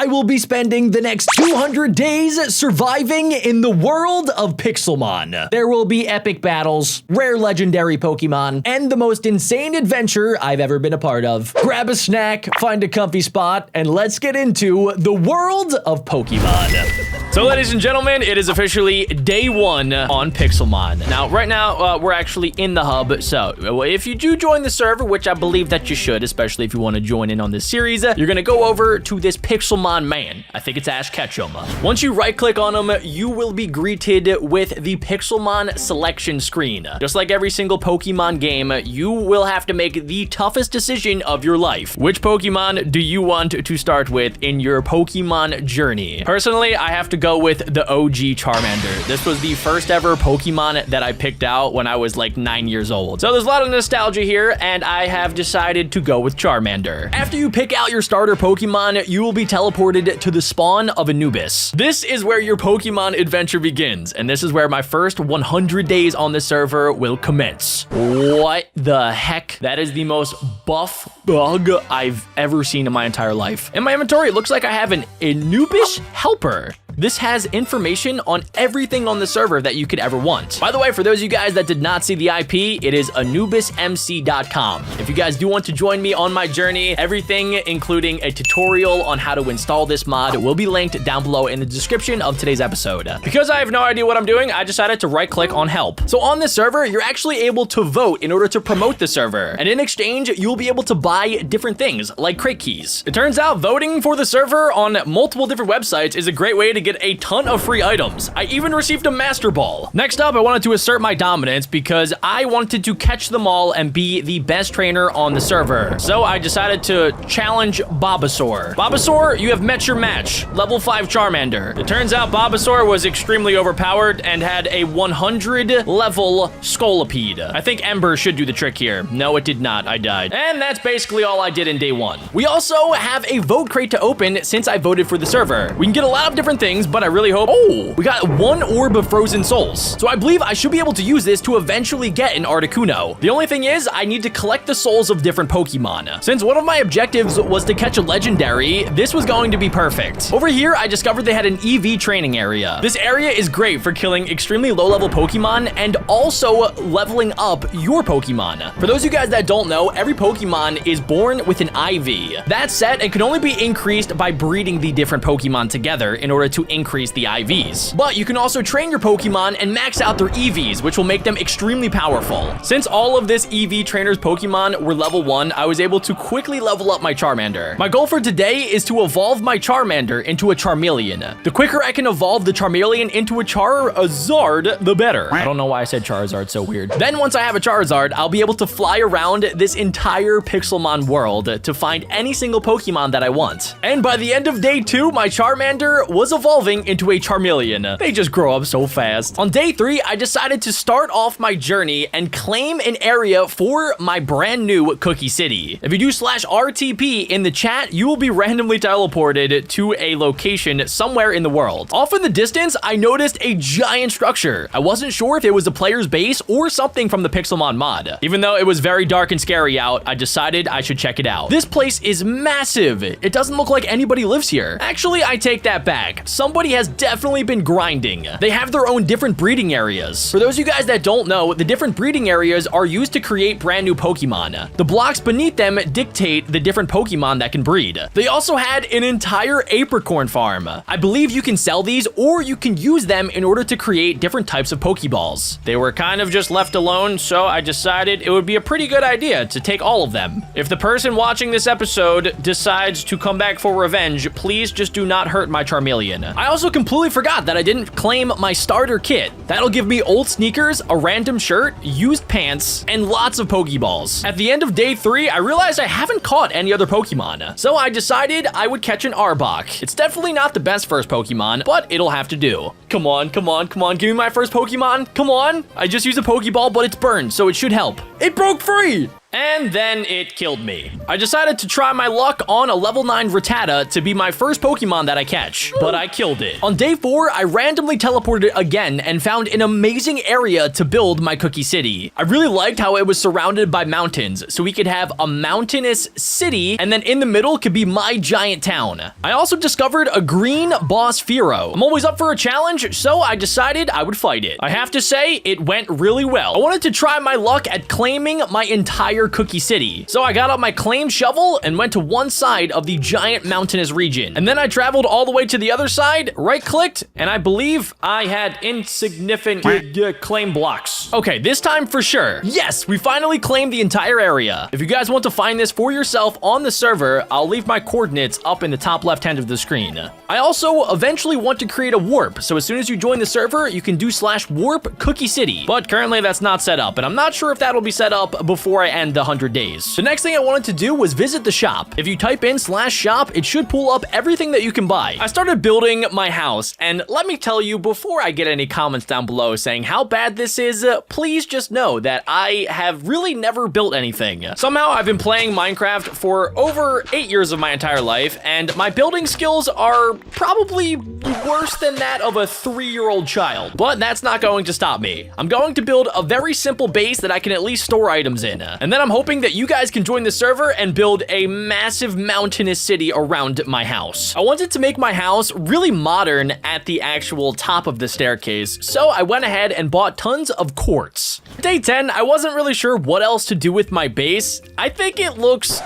I will be spending the next 200 days surviving in the world of Pixelmon. There will be epic battles, rare legendary Pokemon, and the most insane adventure I've ever been a part of. Grab a snack, find a comfy spot, and let's get into the world of Pokemon. So ladies and gentlemen, it is officially day 1 on Pixelmon. Now, right now, we're actually in the hub, so if you do join the server, which I believe that you should, especially if you want to join in on this series, you're gonna go over to this Pixelmon man. I think it's Ash Ketchum. Once you right-click on him, you will be greeted with the Pixelmon selection screen. Just like every single Pokemon game, you will have to make the toughest decision of your life. Which Pokemon do you want to start with in your Pokemon journey? Personally, I have to go with the OG Charmander. This was the first ever Pokemon that I picked out when I was like 9 years old. So there's a lot of nostalgia here, and I have decided to go with Charmander. After you pick out your starter Pokemon, you will be teleported to the spawn of Anubis. This is where your Pokemon adventure begins, and this is where my first 100 days on the server will commence. What the heck? That is the most buff bug I've ever seen in my entire life. In my inventory, it looks like I have an Anubis helper. This has information on everything on the server that you could ever want. By the way, for those of you guys that did not see the IP, it is anubismc.com. If you guys do want to join me on my journey, everything, including a tutorial on how to install this mod, will be linked down below in the description of today's episode. Because I have no idea what I'm doing, I decided to right-click on help. So on this server, you're actually able to vote in order to promote the server. And in exchange, you'll be able to buy different things, like crate keys. It turns out voting for the server on multiple different websites is a great way to get a ton of free items. I even received a Master Ball. Next up, I wanted to assert my dominance because I wanted to catch them all and be the best trainer on the server. So I decided to challenge Bulbasaur. Bulbasaur, you have met your match. Level 5 Charmander. It turns out Bulbasaur was extremely overpowered and had a 100 level Scolipede. I think Ember should do the trick here. No, it did not. I died. And that's basically all I did in day 1. We also have a vote crate to open since I voted for the server. We can get a lot of different things, but I really hope... Oh, we got 1 orb of frozen souls. So I believe I should be able to use this to eventually get an Articuno. The only thing is, I need to collect the souls of different Pokemon. Since one of my objectives was to catch a legendary, this was going to be perfect. Over here, I discovered they had an EV training area. This area is great for killing extremely low-level Pokemon and also leveling up your Pokemon. For those of you guys that don't know, every Pokemon is born with an IV. That set, it can only be increased by breeding the different Pokemon together in order to increase the IVs. But you can also train your Pokemon and max out their EVs, which will make them extremely powerful. Since all of this EV trainer's Pokemon were level 1, I was able to quickly level up my Charmander. My goal for today is to evolve my Charmander into a Charmeleon. The quicker I can evolve the Charmeleon into a Charizard, the better. I don't know why I said Charizard so weird. Then once I have a Charizard, I'll be able to fly around this entire Pixelmon world to find any single Pokemon that I want. And by the end of day 2, my Charmander was evolving into a Charmeleon. They just grow up so fast. On day 3, I decided to start off my journey and claim an area for my brand new Cookie City. If you do /RTP in the chat, you will be randomly teleported to a location somewhere in the world. Off in the distance, I noticed a giant structure. I wasn't sure if it was a player's base or something from the Pixelmon mod. Even though it was very dark and scary out, I decided I should check it out. This place is massive. It doesn't look like anybody lives here. Actually, I take that back. Somebody has definitely been grinding. They have their own different breeding areas. For those of you guys that don't know, the different breeding areas are used to create brand new Pokemon. The blocks beneath them dictate the different Pokemon that can breed. They also had an entire apricorn farm. I believe you can sell these or you can use them in order to create different types of Pokeballs. They were kind of just left alone, so I decided it would be a pretty good idea to take all of them. If the person watching this episode decides to come back for revenge, please just do not hurt my Charmeleon. I also completely forgot that I didn't claim my starter kit. That'll give me old sneakers, a random shirt, used pants, and lots of Pokeballs. At the end of day 3, I realized I haven't caught any other Pokemon, so I decided I would catch an Arbok. It's definitely not the best first Pokemon, but it'll have to do. Come on, come on, come on, give me my first Pokemon. Come on. I just used a Pokeball, but it's burned, so it should help. It broke free. and then it killed me. I decided to try my luck on a level 9 Rattata to be my first Pokemon that I catch, but I killed it. On day 4, I randomly teleported again and found an amazing area to build my Cookie City. I really liked how it was surrounded by mountains, so we could have a mountainous city, and then in the middle could be my giant town. I also discovered a green boss Fearow. I'm always up for a challenge, so I decided I would fight it. I have to say, it went really well. I wanted to try my luck at claiming my entire Cookie City. So I got out my claim shovel and went to one side of the giant mountainous region. And then I traveled all the way to the other side, right-clicked, and I believe I had insignificant claim blocks. Okay, this time for sure. Yes, we finally claimed the entire area. If you guys want to find this for yourself on the server, I'll leave my coordinates up in the top left hand of the screen. I also eventually want to create a warp, so as soon as you join the server, you can do /warp Cookie City. But currently that's not set up, and I'm not sure if that'll be set up before I end the 100 days. The next thing I wanted to do was visit the shop. If you type in /shop, it should pull up everything that you can buy. I started building my house, and let me tell you, before I get any comments down below saying how bad this is, please just know that I have really never built anything. Somehow I've been playing Minecraft for over 8 years of my entire life, and my building skills are probably worse than that of a 3-year-old child. But that's not going to stop me. I'm going to build a very simple base that I can at least store items in. And then I'm hoping that you guys can join the server and build a massive mountainous city around my house. I wanted to make my house really modern at the actual top of the staircase, so I went ahead and bought tons of quartz. Day 10, I wasn't really sure what else to do with my base. I think it looks,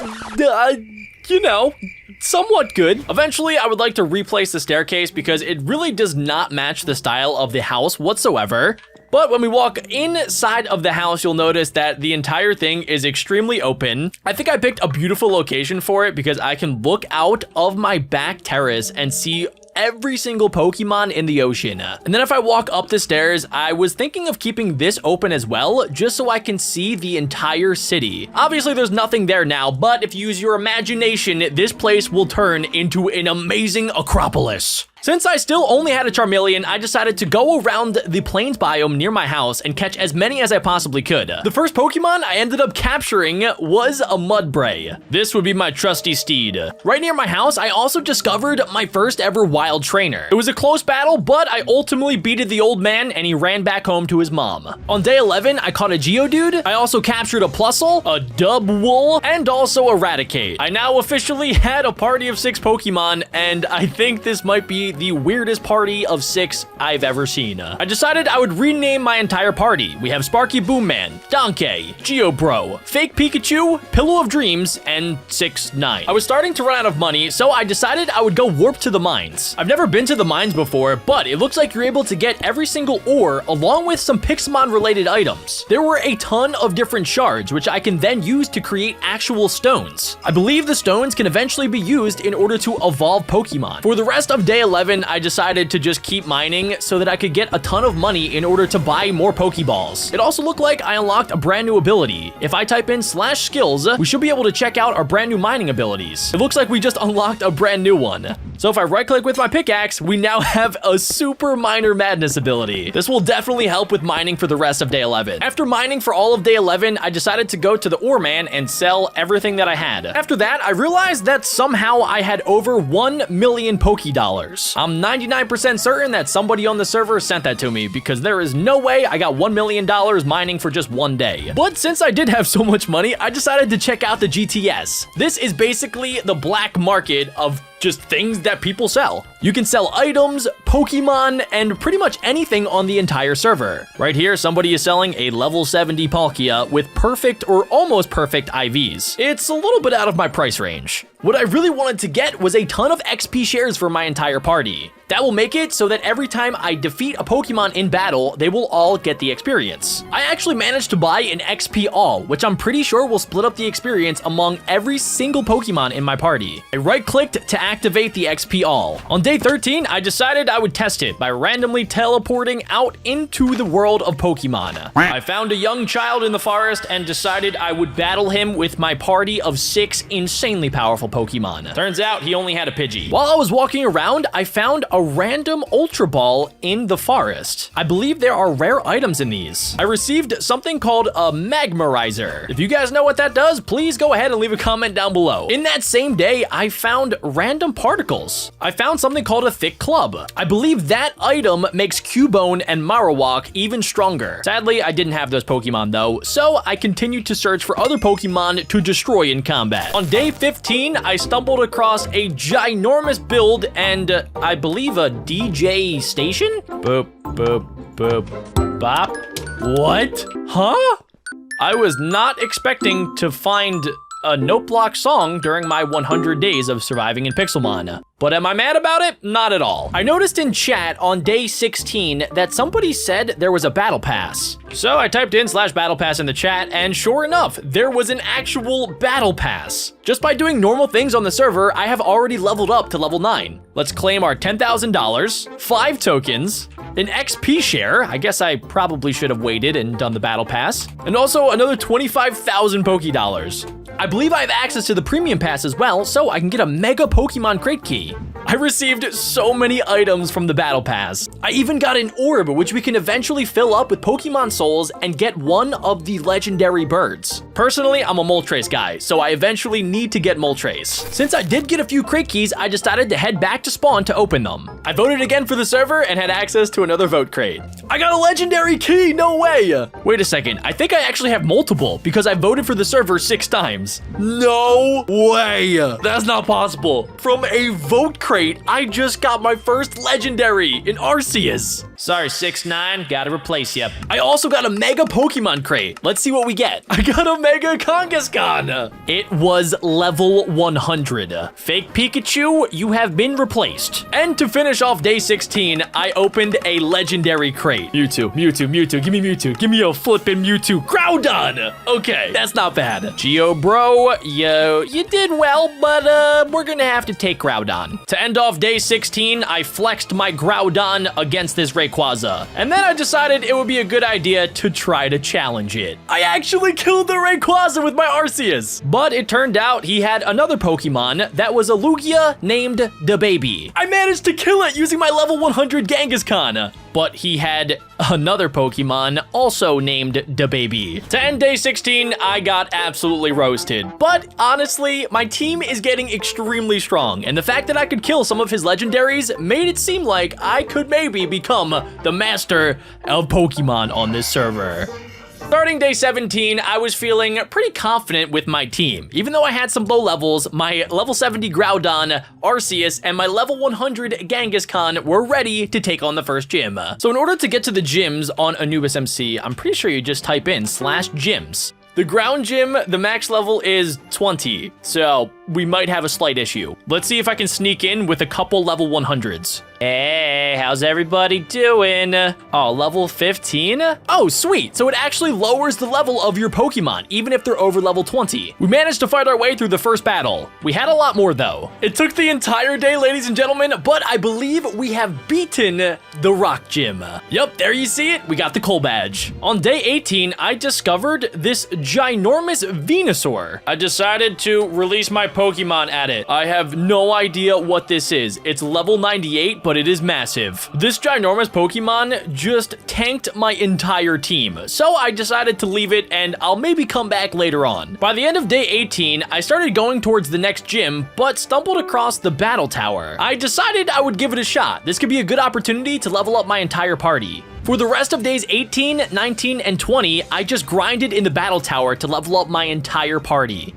you know, somewhat good. Eventually, I would like to replace the staircase because it really does not match the style of the house whatsoever. But when we walk inside of the house, you'll notice that the entire thing is extremely open. I think I picked a beautiful location for it because I can look out of my back terrace and see every single Pokemon in the ocean. And then if I walk up the stairs, I was thinking of keeping this open as well, just so I can see the entire city. Obviously, there's nothing there now, but if you use your imagination, this place will turn into an amazing Acropolis. Since I still only had a Charmeleon, I decided to go around the plains biome near my house and catch as many as I possibly could. The first Pokemon I ended up capturing was a Mudbray. This would be my trusty steed. Right near my house, I also discovered my first ever wild trainer. It was a close battle, but I ultimately beated the old man and he ran back home to his mom. On day 11, I caught a Geodude. I also captured a Plusle, a Dubwool, and also a Raticate. I now officially had a party of 6 Pokemon, and I think this might be the weirdest party of 6 I've ever seen. I decided I would rename my entire party. We have Sparky Boomman, Donkey, Geobro, Fake Pikachu, Pillow of Dreams, and 6ix9ine. I was starting to run out of money, so I decided I would go warp to the mines. I've never been to the mines before, but it looks like you're able to get every single ore along with some Pixelmon related items. There were a ton of different shards, which I can then use to create actual stones. I believe the stones can eventually be used in order to evolve Pokemon. For the rest of day 11, I decided to just keep mining so that I could get a ton of money in order to buy more Pokeballs. It also looked like I unlocked a brand new ability. If I type in /skills, we should be able to check out our brand new mining abilities. It looks like we just unlocked a brand new one. So if I right click with my pickaxe, we now have a Super Miner Madness ability. This will definitely help with mining for the rest of day 11. After mining for all of day 11, I decided to go to the Ore Man and sell everything that I had. After that, I realized that somehow I had over 1 million Pokédollars. I'm 99% certain that somebody on the server sent that to me because there is no way I got $1 million mining for just one day. But since I did have so much money, I decided to check out the GTS. This is basically the black market of just things that people sell. You can sell items, Pokemon, and pretty much anything on the entire server. Right here, somebody is selling a level 70 Palkia with perfect or almost perfect IVs. It's a little bit out of my price range. What I really wanted to get was a ton of XP shares for my entire party. That will make it so that every time I defeat a Pokemon in battle, they will all get the experience. I actually managed to buy an XP All, which I'm pretty sure will split up the experience among every single Pokemon in my party. I right-clicked to activate the XP All. On day 13, I decided I would test it by randomly teleporting out into the world of Pokemon. I found a young child in the forest and decided I would battle him with my party of 6 insanely powerful Pokemon. Turns out he only had a Pidgey. While I was walking around, I found a random Ultra Ball in the forest. I believe there are rare items in these. I received something called a Magmarizer. If you guys know what that does, please go ahead and leave a comment down below. In that same day, I found random particles. I found something called a Thick Club. I believe that item makes Cubone and Marowak even stronger. Sadly, I didn't have those Pokemon though, so I continued to search for other Pokemon to destroy in combat. On day 15, I stumbled across a ginormous build and I believe a DJ station? Boop, boop, boop, bop. What? Huh? I was not expecting to find a note block song during my 100 days of surviving in Pixelmon. But am I mad about it? Not at all. I noticed in chat on day 16 that somebody said there was a battle pass. So I typed in /battle pass in the chat, and sure enough, there was an actual battle pass. Just by doing normal things on the server, I have already leveled up to level 9. Let's claim our $10,000, 5 tokens, an XP share. I guess I probably should have waited and done the battle pass. And also another 25,000 Pokédollars. I believe I have access to the premium pass as well, so I can get a mega Pokemon crate key. I received so many items from the battle pass. I even got an orb, which we can eventually fill up with Pokemon souls and get one of the legendary birds. Personally, I'm a Moltres guy, so I eventually need to get Moltres. Since I did get a few crate keys, I decided to head back to spawn to open them. I voted again for the server and had access to another vote crate. I got a legendary key, no way! Wait a second, I think I actually have multiple because I voted for the server 6 times. No way! That's not possible. From a vote crate, I just got my first legendary in Arceus. Sorry, 6ix9ine, gotta replace you. I also got a mega Pokemon crate. Let's see what we get. I got a mega Kangaskhan. It was level 100. Fake Pikachu, you have been replaced. And to finish off day 16, I opened a legendary crate. Mewtwo, Mewtwo, Mewtwo, give me Mewtwo. Give me a flippin' Mewtwo. Groudon. Okay, that's not bad. Geo bro, yo, you did well, but we're gonna have to take Groudon. To end off day 16, I flexed my Groudon against this Rayquaza. And then I decided it would be a good idea to try to challenge it. I actually killed the Rayquaza with my Arceus. But it turned out he had another Pokemon that was a Lugia named DaBaby. I managed to kill it using my level 100 Kangaskhan. But he had another Pokemon also named DaBaby. To end day 16, I got absolutely roasted. But honestly, my team is getting extremely strong, and the fact that I could kill some of his legendaries made it seem like I could maybe become the master of Pokemon on this server. Starting day 17, I was feeling pretty confident with my team. Even though I had some low levels, my level 70 Groudon, Arceus, and my level 100 Kangaskhan were ready to take on the first gym. So in order to get to the gyms on Anubis MC, I'm pretty sure you just type in /gyms. The ground gym, the max level is 20, so we might have a slight issue. Let's see if I can sneak in with a couple level 100s. Hey, how's everybody doing? Oh, level 15? Oh, sweet. So it actually lowers the level of your Pokemon, even if they're over level 20. We managed to fight our way through the first battle. We had a lot more though. It took the entire day, ladies and gentlemen, but I believe we have beaten the Rock Gym. Yup, there you see it. We got the Coal Badge. On day 18, I discovered this ginormous Venusaur. I decided to release my Pokemon at it. I have no idea what this is. It's level 98, but it is massive. This ginormous Pokemon just tanked my entire team, so I decided to leave it and I'll maybe come back later on. By the end of day 18, I started going towards the next gym, but stumbled across the battle tower. I decided I would give it a shot. This could be a good opportunity to level up my entire party. For the rest of days 18, 19, and 20, I just grinded in the battle tower to level up my entire party.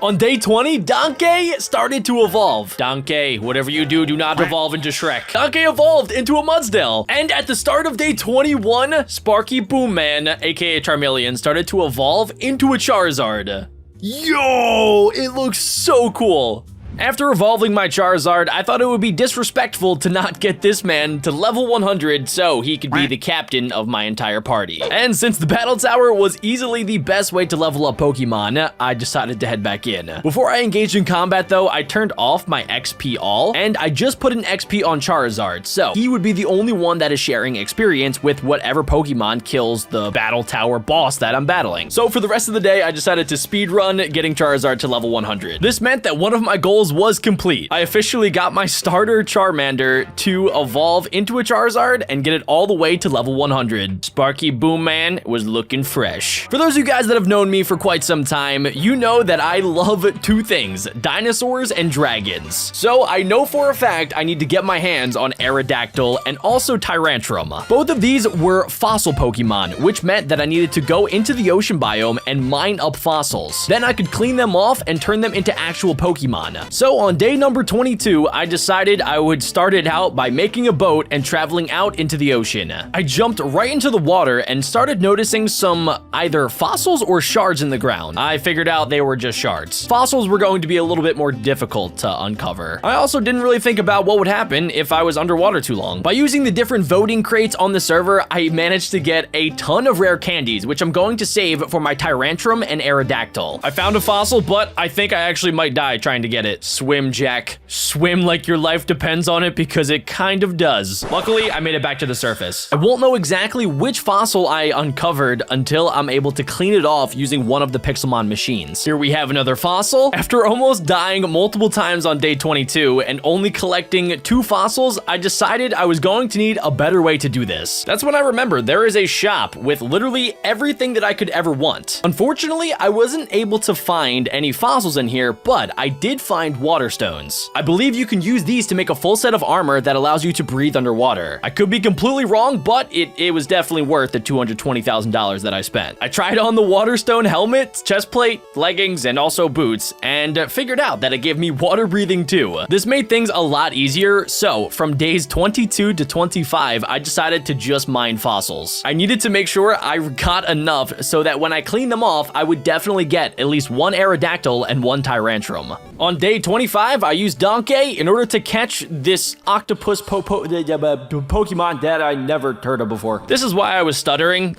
On day 20, Donkey started to evolve. Donkey, whatever you do, do not evolve into Shrek. Donkey evolved into a Mudsdale. And at the start of day 21, Sparky Boomman, aka Charmeleon, started to evolve into a Charizard. Yo, it looks so cool. After evolving my Charizard, I thought it would be disrespectful to not get this man to level 100 so he could be the captain of my entire party. And since the battle tower was easily the best way to level up Pokemon, I decided to head back in. Before I engaged in combat though, I turned off my XP all, and I just put an XP on Charizard, so he would be the only one that is sharing experience with whatever Pokemon kills the battle tower boss that I'm battling. So for the rest of the day, I decided to speedrun getting Charizard to level 100. This meant that one of my goals was complete. I officially got my starter Charmander to evolve into a Charizard and get it all the way to level 100. Sparky Boom Man was looking fresh. For those of you guys that have known me for quite some time, you know that I love two things, dinosaurs and dragons. So I know for a fact I need to get my hands on Aerodactyl and also Tyrantrum. Both of these were fossil Pokemon, which meant that I needed to go into the ocean biome and mine up fossils. Then I could clean them off and turn them into actual Pokemon. So on day number 22, I decided I would start it out by making a boat and traveling out into the ocean. I jumped right into the water and started noticing some either fossils or shards in the ground. I figured out they were just shards. Fossils were going to be a little bit more difficult to uncover. I also didn't really think about what would happen if I was underwater too long. By using the different voting crates on the server, I managed to get a ton of rare candies, which I'm going to save for my Tyrantrum and Aerodactyl. I found a fossil, but I think I actually might die trying to get it. Swim, Jack. Swim like your life depends on it, because it kind of does. Luckily, I made it back to the surface. I won't know exactly which fossil I uncovered until I'm able to clean it off using one of the Pixelmon machines. Here we have another fossil. After almost dying multiple times on day 22 and only collecting 2 fossils, I decided I was going to need a better way to do this. That's when I remembered there is a shop with literally everything that I could ever want. Unfortunately, I wasn't able to find any fossils in here, but I did find water stones. I believe you can use these to make a full set of armor that allows you to breathe underwater. I could be completely wrong, but it was definitely worth the $220,000 that I spent. I tried on the water stone helmet, chest plate, leggings, and also boots, and figured out that it gave me water breathing too. This made things a lot easier, so from days 22 to 25, I decided to just mine fossils. I needed to make sure I got enough so that when I cleaned them off, I would definitely get at least 1 Aerodactyl and 1 Tyrantrum. On day 25, I used Donkey in order to catch this octopus Pokemon that I never heard of before. This is why I was stuttering.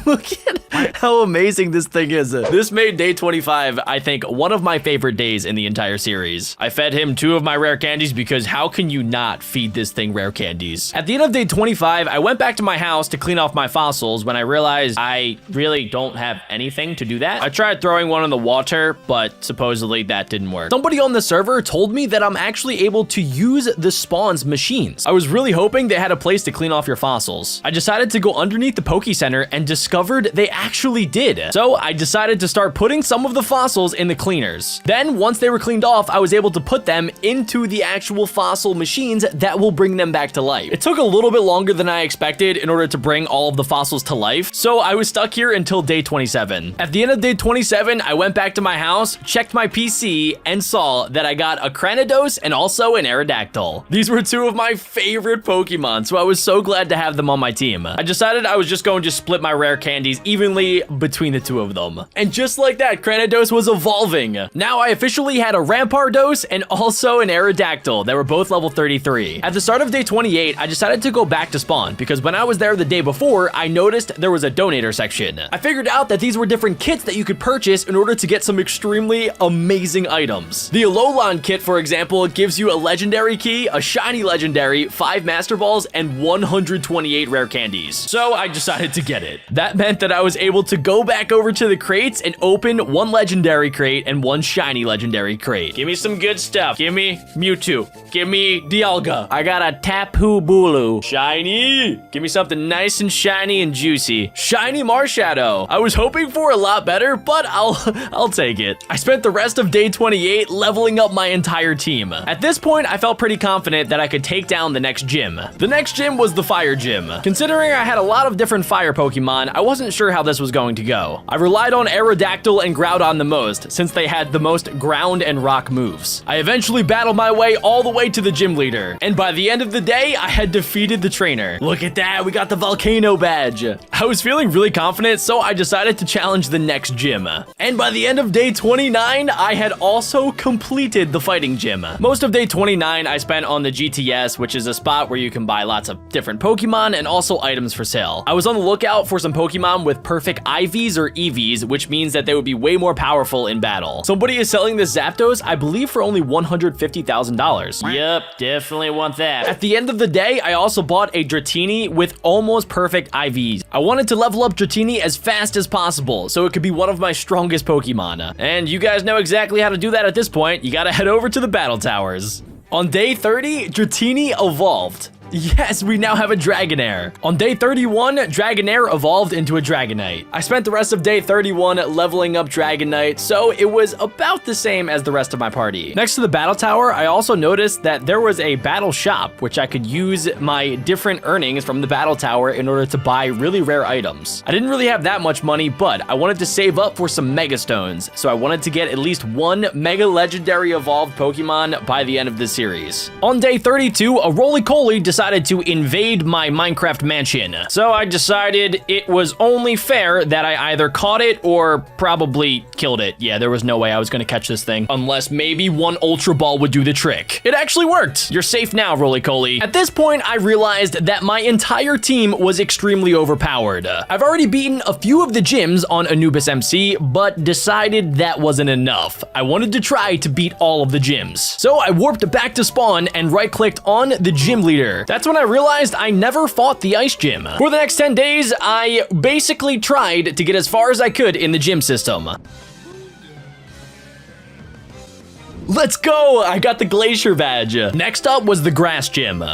Look at how amazing this thing is. This made day 25, I think, one of my favorite days in the entire series. I fed him 2 of my rare candies because how can you not feed this thing rare candies? At the end of day 25, I went back to my house to clean off my fossils when I realized I really don't have anything to do that. I tried throwing one in the water, but supposedly that didn't work. Somebody on the server told me that I'm actually able to use the spawns machines. I was really hoping they had a place to clean off your fossils. I decided to go underneath the Poke Center and discovered they actually did. So I decided to start putting some of the fossils in the cleaners. Then once they were cleaned off, I was able to put them into the actual fossil machines that will bring them back to life. It took a little bit longer than I expected in order to bring all of the fossils to life, so I was stuck here until day 27. At the end of day 27, I went back to my house, checked my PC, and saw that I got a Cranidos and also an Aerodactyl. These were 2 of my favorite Pokemon, so I was so glad to have them on my team. I decided I was just going to split my rare candies evenly between the 2 of them. And just like that, Cranidos was evolving. Now I officially had a Rampardos and also an Aerodactyl that were both level 33. At the start of day 28, I decided to go back to spawn because when I was there the day before, I noticed there was a donator section. I figured out that these were different kits that you could purchase in order to get some extremely amazing items. The Alolan kit, for example, gives you a legendary key, a shiny legendary, 5 master balls, and 128 rare candies. So I decided to get it. That meant that I was able to go back over to the crates and open 1 legendary crate and 1 shiny legendary crate. Give me some good stuff. Give me Mewtwo. Give me Dialga. I got a Tapu Bulu. Shiny. Give me something nice and shiny and juicy. Shiny Marshadow. I was hoping for a lot better, but I'll take it. I spent the rest of day 28 leveling up my entire team. At this point, I felt pretty confident that I could take down the next gym. The next gym was the Fire Gym. Considering I had a lot of different fire Pokemon, I wasn't sure how this was going to go. I relied on Aerodactyl and Groudon the most, since they had the most ground and rock moves. I eventually battled my way all the way to the gym leader, and by the end of the day, I had defeated the trainer. Look at that, we got the Volcano badge. I was feeling really confident, so I decided to challenge the next gym. And by the end of day 29, I had also completed completed the fighting gym. Most of day 29 I spent on the GTS, which is a spot where you can buy lots of different Pokemon and also items for sale. I was on the lookout for some Pokemon with perfect IVs or EVs, which means that they would be way more powerful in battle. Somebody is selling this Zapdos, I believe, for only $150,000. Yep, definitely want that. At the end of the day, I also bought a Dratini with almost perfect IVs. I wanted to level up Dratini as fast as possible, so it could be one of my strongest Pokemon. And you guys know exactly how to do that at this point. You gotta head over to the battle towers. On day 30, Dratini evolved. Yes, we now have a Dragonair. On day 31, Dragonair evolved into a Dragonite. I spent the rest of day 31 leveling up Dragonite, so it was about the same as the rest of my party. Next to the battle tower, I also noticed that there was a battle shop, which I could use my different earnings from the battle tower in order to buy really rare items. I didn't really have that much money, but I wanted to save up for some Mega Stones, so I wanted to get at least one Mega Legendary Evolved Pokemon by the end of this series. On day 32, a Roly-Coly decided to invade my Minecraft mansion. So I decided it was only fair that I either caught it or probably killed it. Yeah, there was no way I was gonna catch this thing unless maybe one Ultra Ball would do the trick. It actually worked. You're safe now, Roly-Coly. At this point, I realized that my entire team was extremely overpowered. I've already beaten a few of the gyms on Anubis MC, but decided that wasn't enough. I wanted to try to beat all of the gyms. So I warped back to spawn and right-clicked on the gym leader. That's when I realized I never fought the ice gym. For the next 10 days, I basically tried to get as far as I could in the gym system. Let's go! I got the Glacier badge. Next up was the grass gym.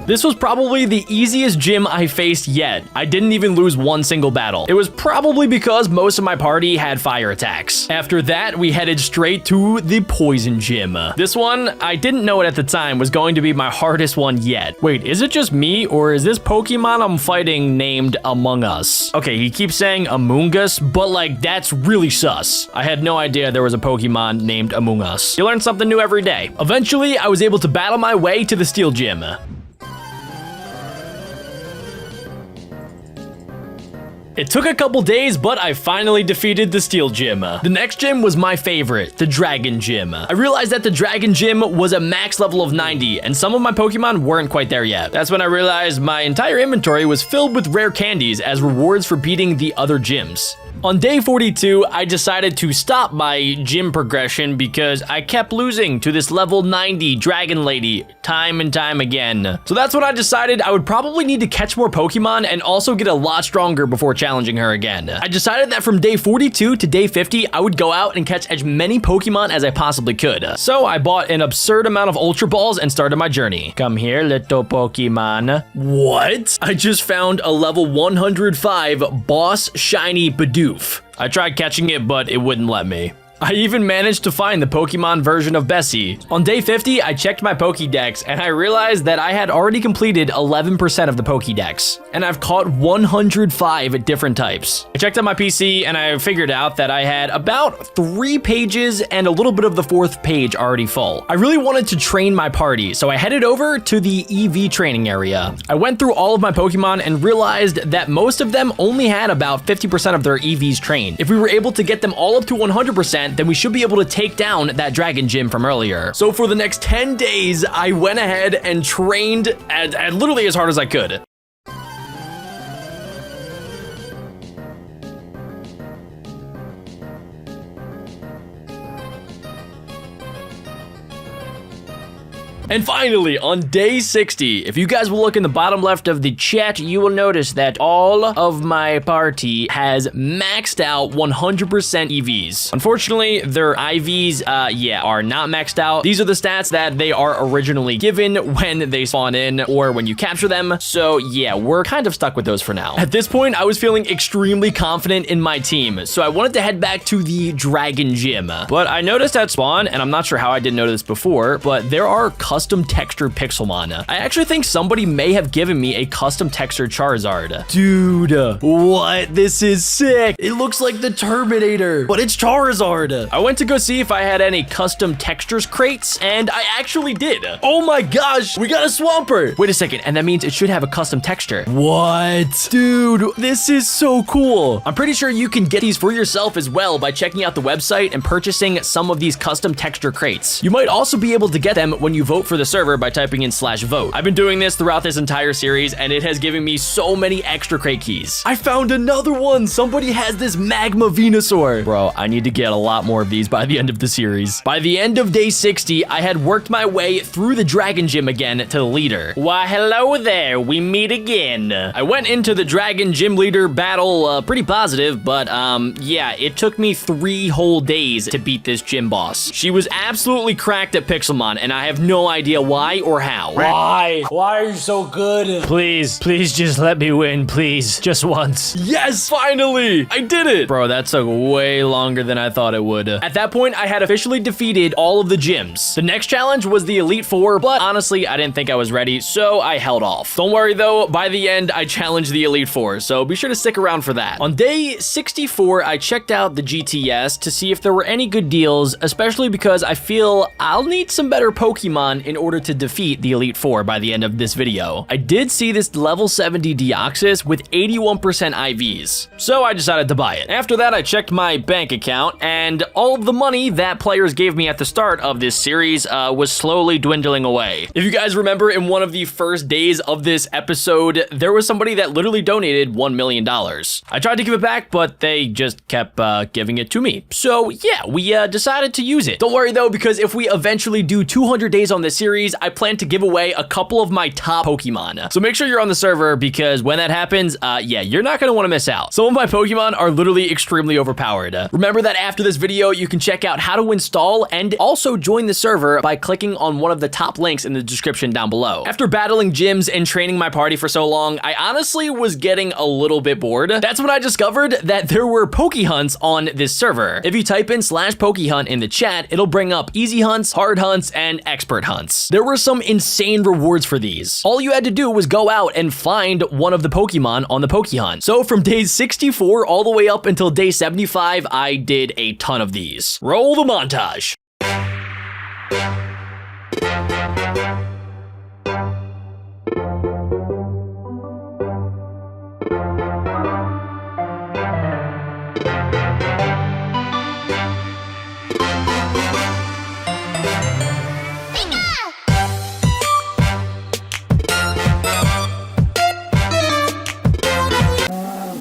This was probably the easiest gym I faced yet. I didn't even lose one single battle. It was probably because most of my party had fire attacks. After that, we headed straight to the poison gym. This one, I didn't know it at the time, was going to be my hardest one yet. Wait, is it just me, or is this Pokemon I'm fighting named Among Us? Okay, he keeps saying Among Us, but like, that's really sus. I had no idea there was a Pokemon named Among Us. You learn something new every day. Eventually, I was able to battle my way to the Steel Gym. It took a couple days, but I finally defeated the Steel Gym. The next gym was my favorite, the Dragon Gym. I realized that the Dragon Gym was a max level of 90, and some of my Pokemon weren't quite there yet. That's when I realized my entire inventory was filled with rare candies as rewards for beating the other gyms. On day 42, I decided to stop my gym progression because I kept losing to this level 90 Dragon Lady time and time again. So that's when I decided I would probably need to catch more Pokemon and also get a lot stronger before challenging her again. I decided that from day 42 to day 50, I would go out and catch as many Pokemon as I possibly could. So I bought an absurd amount of Ultra Balls and started my journey. Come here, little Pokemon. What? I just found a level 105 Boss Shiny Bidoof. I tried catching it, but it wouldn't let me. I even managed to find the Pokemon version of Bessie. On day 50, I checked my Pokédex, and I realized that I had already completed 11% of the Pokédex, and I've caught 105 different types. I checked on my PC, and I figured out that I had about 3 pages and a little bit of the 4th page already full. I really wanted to train my party, so I headed over to the EV training area. I went through all of my Pokemon and realized that most of them only had about 50% of their EVs trained. If we were able to get them all up to 100%, then we should be able to take down that Dragon Gym from earlier. So for the next 10 days, I went ahead and trained literally as hard as I could. And finally, on day 60, if you guys will look in the bottom left of the chat, you will notice that all of my party has maxed out 100% EVs. Unfortunately, their IVs, are not maxed out. These are the stats that they are originally given when they spawn in or when you capture them. So yeah, we're kind of stuck with those for now. At this point, I was feeling extremely confident in my team, so I wanted to head back to the Dragon Gym. But I noticed at spawn, and I'm not sure how I didn't notice this before, but there are custom textured Pixelmon. I actually think somebody may have given me a custom textured Charizard. Dude, what? This is sick. It looks like the Terminator, but it's Charizard. I went to go see if I had any custom textures crates, and I actually did. Oh my gosh, we got a Swampert. Wait a second, and that means it should have a custom texture. What? Dude, this is so cool. I'm pretty sure you can get these for yourself as well by checking out the website and purchasing some of these custom texture crates. You might also be able to get them when you vote for the server by typing in /vote. I've been doing this throughout this entire series, and it has given me so many extra crate keys. I found another one. Somebody has this Magma Venusaur. Bro, I need to get a lot more of these by the end of the series. By the end of day 60, I had worked my way through the Dragon Gym again to the leader. Why, hello there. We meet again. I went into the Dragon Gym leader battle pretty positive, but yeah, it took me 3 whole days to beat this gym boss. She was absolutely cracked at Pixelmon, and I have no idea why or how. Why? Why are you so good? Please just let me win, please. Just once. Yes, finally! I did it! Bro, that took way longer than I thought it would. At that point, I had officially defeated all of the gyms. The next challenge was the Elite Four, but honestly, I didn't think I was ready, so I held off. Don't worry though, by the end, I challenged the Elite Four, so be sure to stick around for that. On day 64, I checked out the GTS to see if there were any good deals, especially because I feel I'll need some better Pokemon in order to defeat the Elite Four by the end of this video. I did see this level 70 Deoxys with 81% IVs, so I decided to buy it. After that, I checked my bank account, and all of the money that players gave me at the start of this series was slowly dwindling away. If you guys remember, in one of the first days of this episode, there was somebody that literally donated $1 million. I tried to give it back, but they just kept giving it to me. So yeah, we decided to use it. Don't worry though, because if we eventually do 200 days on this series, I plan to give away a couple of my top Pokemon. So make sure you're on the server, because when that happens, yeah, you're not gonna wanna miss out. Some of my Pokemon are literally extremely overpowered. Remember that after this video, you can check out how to install and also join the server by clicking on one of the top links in the description down below. After battling gyms and training my party for so long, I honestly was getting a little bit bored. That's when I discovered that there were Pok Hunts on this server. If you type in /Pok Hunt in the chat, it'll bring up easy hunts, hard hunts, and expert hunts. There were some insane rewards for these. All you had to do was go out and find one of the Pokemon on the Pok Hunt. So from day 64 all the way up until day 75, I did a ton of these. Roll the montage.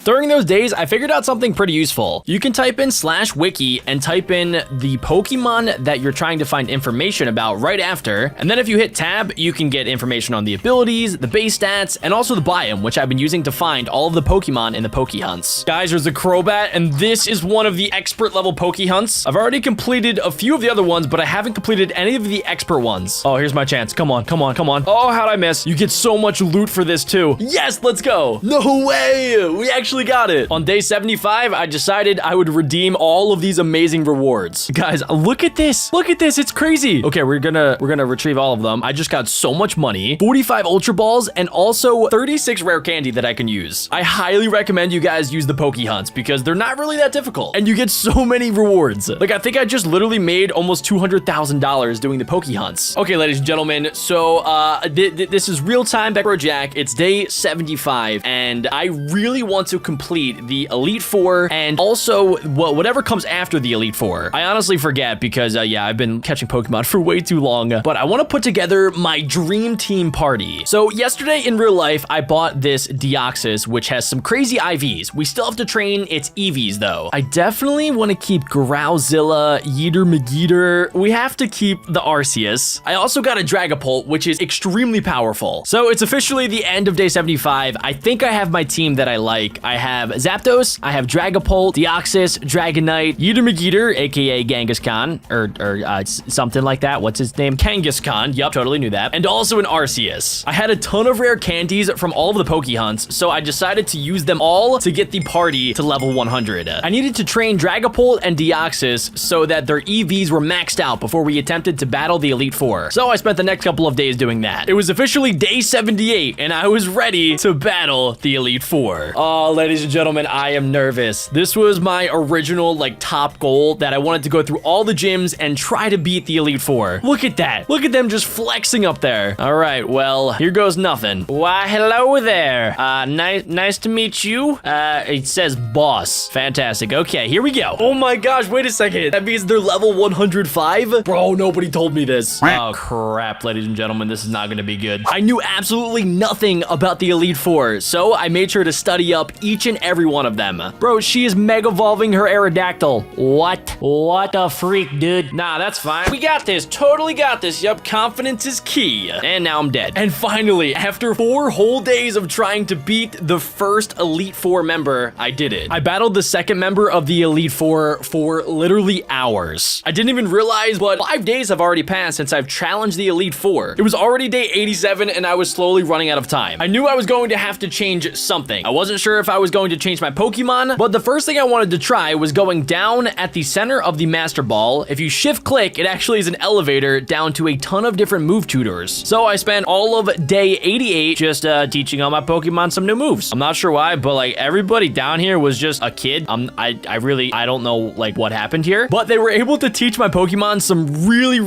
During those days, I figured out something pretty useful. You can type in /wiki and type in the Pokemon that you're trying to find information about right after, and then if you hit tab, you can get information on the abilities, the base stats, and also the biome, which I've been using to find all of the Pokemon in the Pok Hunts. Guys, there's the Crobat, and this is one of the expert level Pok Hunts. I've already completed a few of the other ones, but I haven't completed any of the expert ones. Oh, here's my chance. Come on, come on, come on. Oh, how'd I miss? You get so much loot for this too. Yes, let's go. No way. We actually got it. On day 75, I decided I would redeem all of these amazing rewards. Guys, look at this. Look at this. It's crazy. Okay, we're gonna retrieve all of them. I just got so much money, 45 Ultra Balls, and also 36 rare candy that I can use. I highly recommend you guys use the Pok Hunts because they're not really that difficult, and you get so many rewards. Like, I think I just literally made almost $200,000 doing the Pok Hunts. Okay, ladies and gentlemen, so this is real-time BeckBroJack. It's day 75, and I really want to complete the Elite Four and also whatever comes after the Elite Four. I honestly forget because, yeah, I've been catching Pokemon for way too long, but I want to put together my dream team party. So yesterday in real life, I bought this Deoxys, which has some crazy IVs. We still have to train its EVs though. I definitely want to keep Growlzilla, Yeeter McGeeter. We have to keep the Arceus. I also got a Dragapult, which is extremely powerful. So it's officially the end of day 75. I think I have my team that I like. I I have Zapdos, I have Dragapult, Deoxys, Dragonite, Yeeter, aka Kangaskhan, or something like that. What's his name? Kangaskhan. Yup, totally knew that. And also an Arceus. I had a ton of rare candies from all of the Pok Hunts, so I decided to use them all to get the party to level 100. I needed to train Dragapult and Deoxys so that their EVs were maxed out before we attempted to battle the Elite Four. So I spent the next couple of days doing that. It was officially day 78, and I was ready to battle the Elite Four. Oh, ladies and gentlemen, I am nervous. This was my original, top goal, that I wanted to go through all the gyms and try to beat the Elite Four. Look at that. Look at them just flexing up there. All right, well, here goes nothing. Why, hello there. Nice to meet you. It says boss. Fantastic. Okay, here we go. Oh my gosh, wait a second. That means they're level 105? Bro, nobody told me this. Oh, crap, ladies and gentlemen. This is not going to be good. I knew absolutely nothing about the Elite Four, so I made sure to study up each and every one of them. Bro, she is mega evolving her Aerodactyl. What? What a freak, dude. Nah, that's fine. We got this. Totally got this. Yup, confidence is key. And now I'm dead. And finally, after 4 whole days of trying to beat the first Elite Four member, I did it. I battled the second member of the Elite Four for literally hours. I didn't even realize, but 5 days have already passed since I've challenged the Elite Four. It was already day 87 and I was slowly running out of time. I knew I was going to have to change something. I wasn't sure if I was going to change my Pokemon, but the first thing I wanted to try was going down at the center of the Master Ball. If you shift click, it actually is an elevator down to a ton of different move tutors. So I spent all of day 88 just teaching all my Pokemon some new moves. I'm not sure why, but everybody down here was just a kid. I don't know what happened here, but they were able to teach my Pokemon some really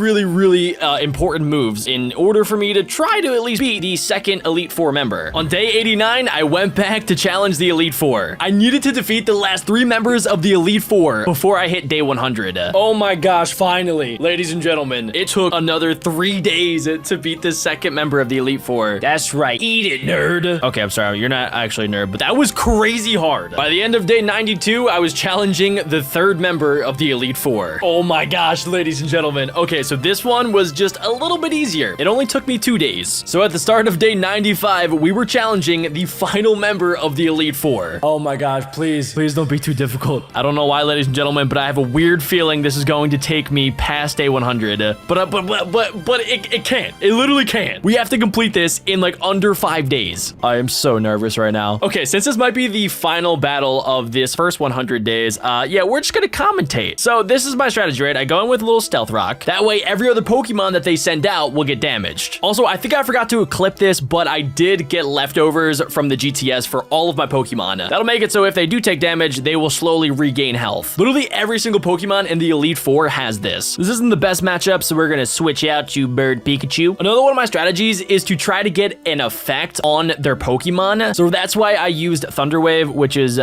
important moves in order for me to try to at least beat the second Elite Four member. On day 89, I went back to challenge the Elite Four. I needed to defeat the last 3 members of the Elite Four before I hit day 100. Oh my gosh, finally. Ladies and gentlemen, it took another 3 days to beat the second member of the Elite Four. That's right. Eat it, nerd. Okay, I'm sorry. You're not actually a nerd, but that was crazy hard. By the end of day 92, I was challenging the 3rd member of the Elite Four. Oh my gosh, ladies and gentlemen. Okay, so this one was just a little bit easier. It only took me 2 days. So at the start of day 95, we were challenging the final member of the Elite Four. Oh my gosh, please don't be too difficult. I don't know why, ladies and gentlemen, but I have a weird feeling this is going to take me past day 100. But it can't. It literally can't. We have to complete this in under 5 days. I am so nervous right now. Okay, since this might be the final battle of this first 100 days, yeah, we're just gonna commentate. So this is my strategy, right? I go in with a little Stealth Rock. That way, every other Pokemon that they send out will get damaged. Also, I think I forgot to equip this, but I did get leftovers from the GTS for all of my Pokemon. That'll make it so if they do take damage, they will slowly regain health. Literally every single Pokemon in the Elite Four has this. This isn't the best matchup, so we're gonna switch out to Bird Pikachu. Another one of my strategies is to try to get an effect on their Pokemon. So that's why I used Thunder Wave, which is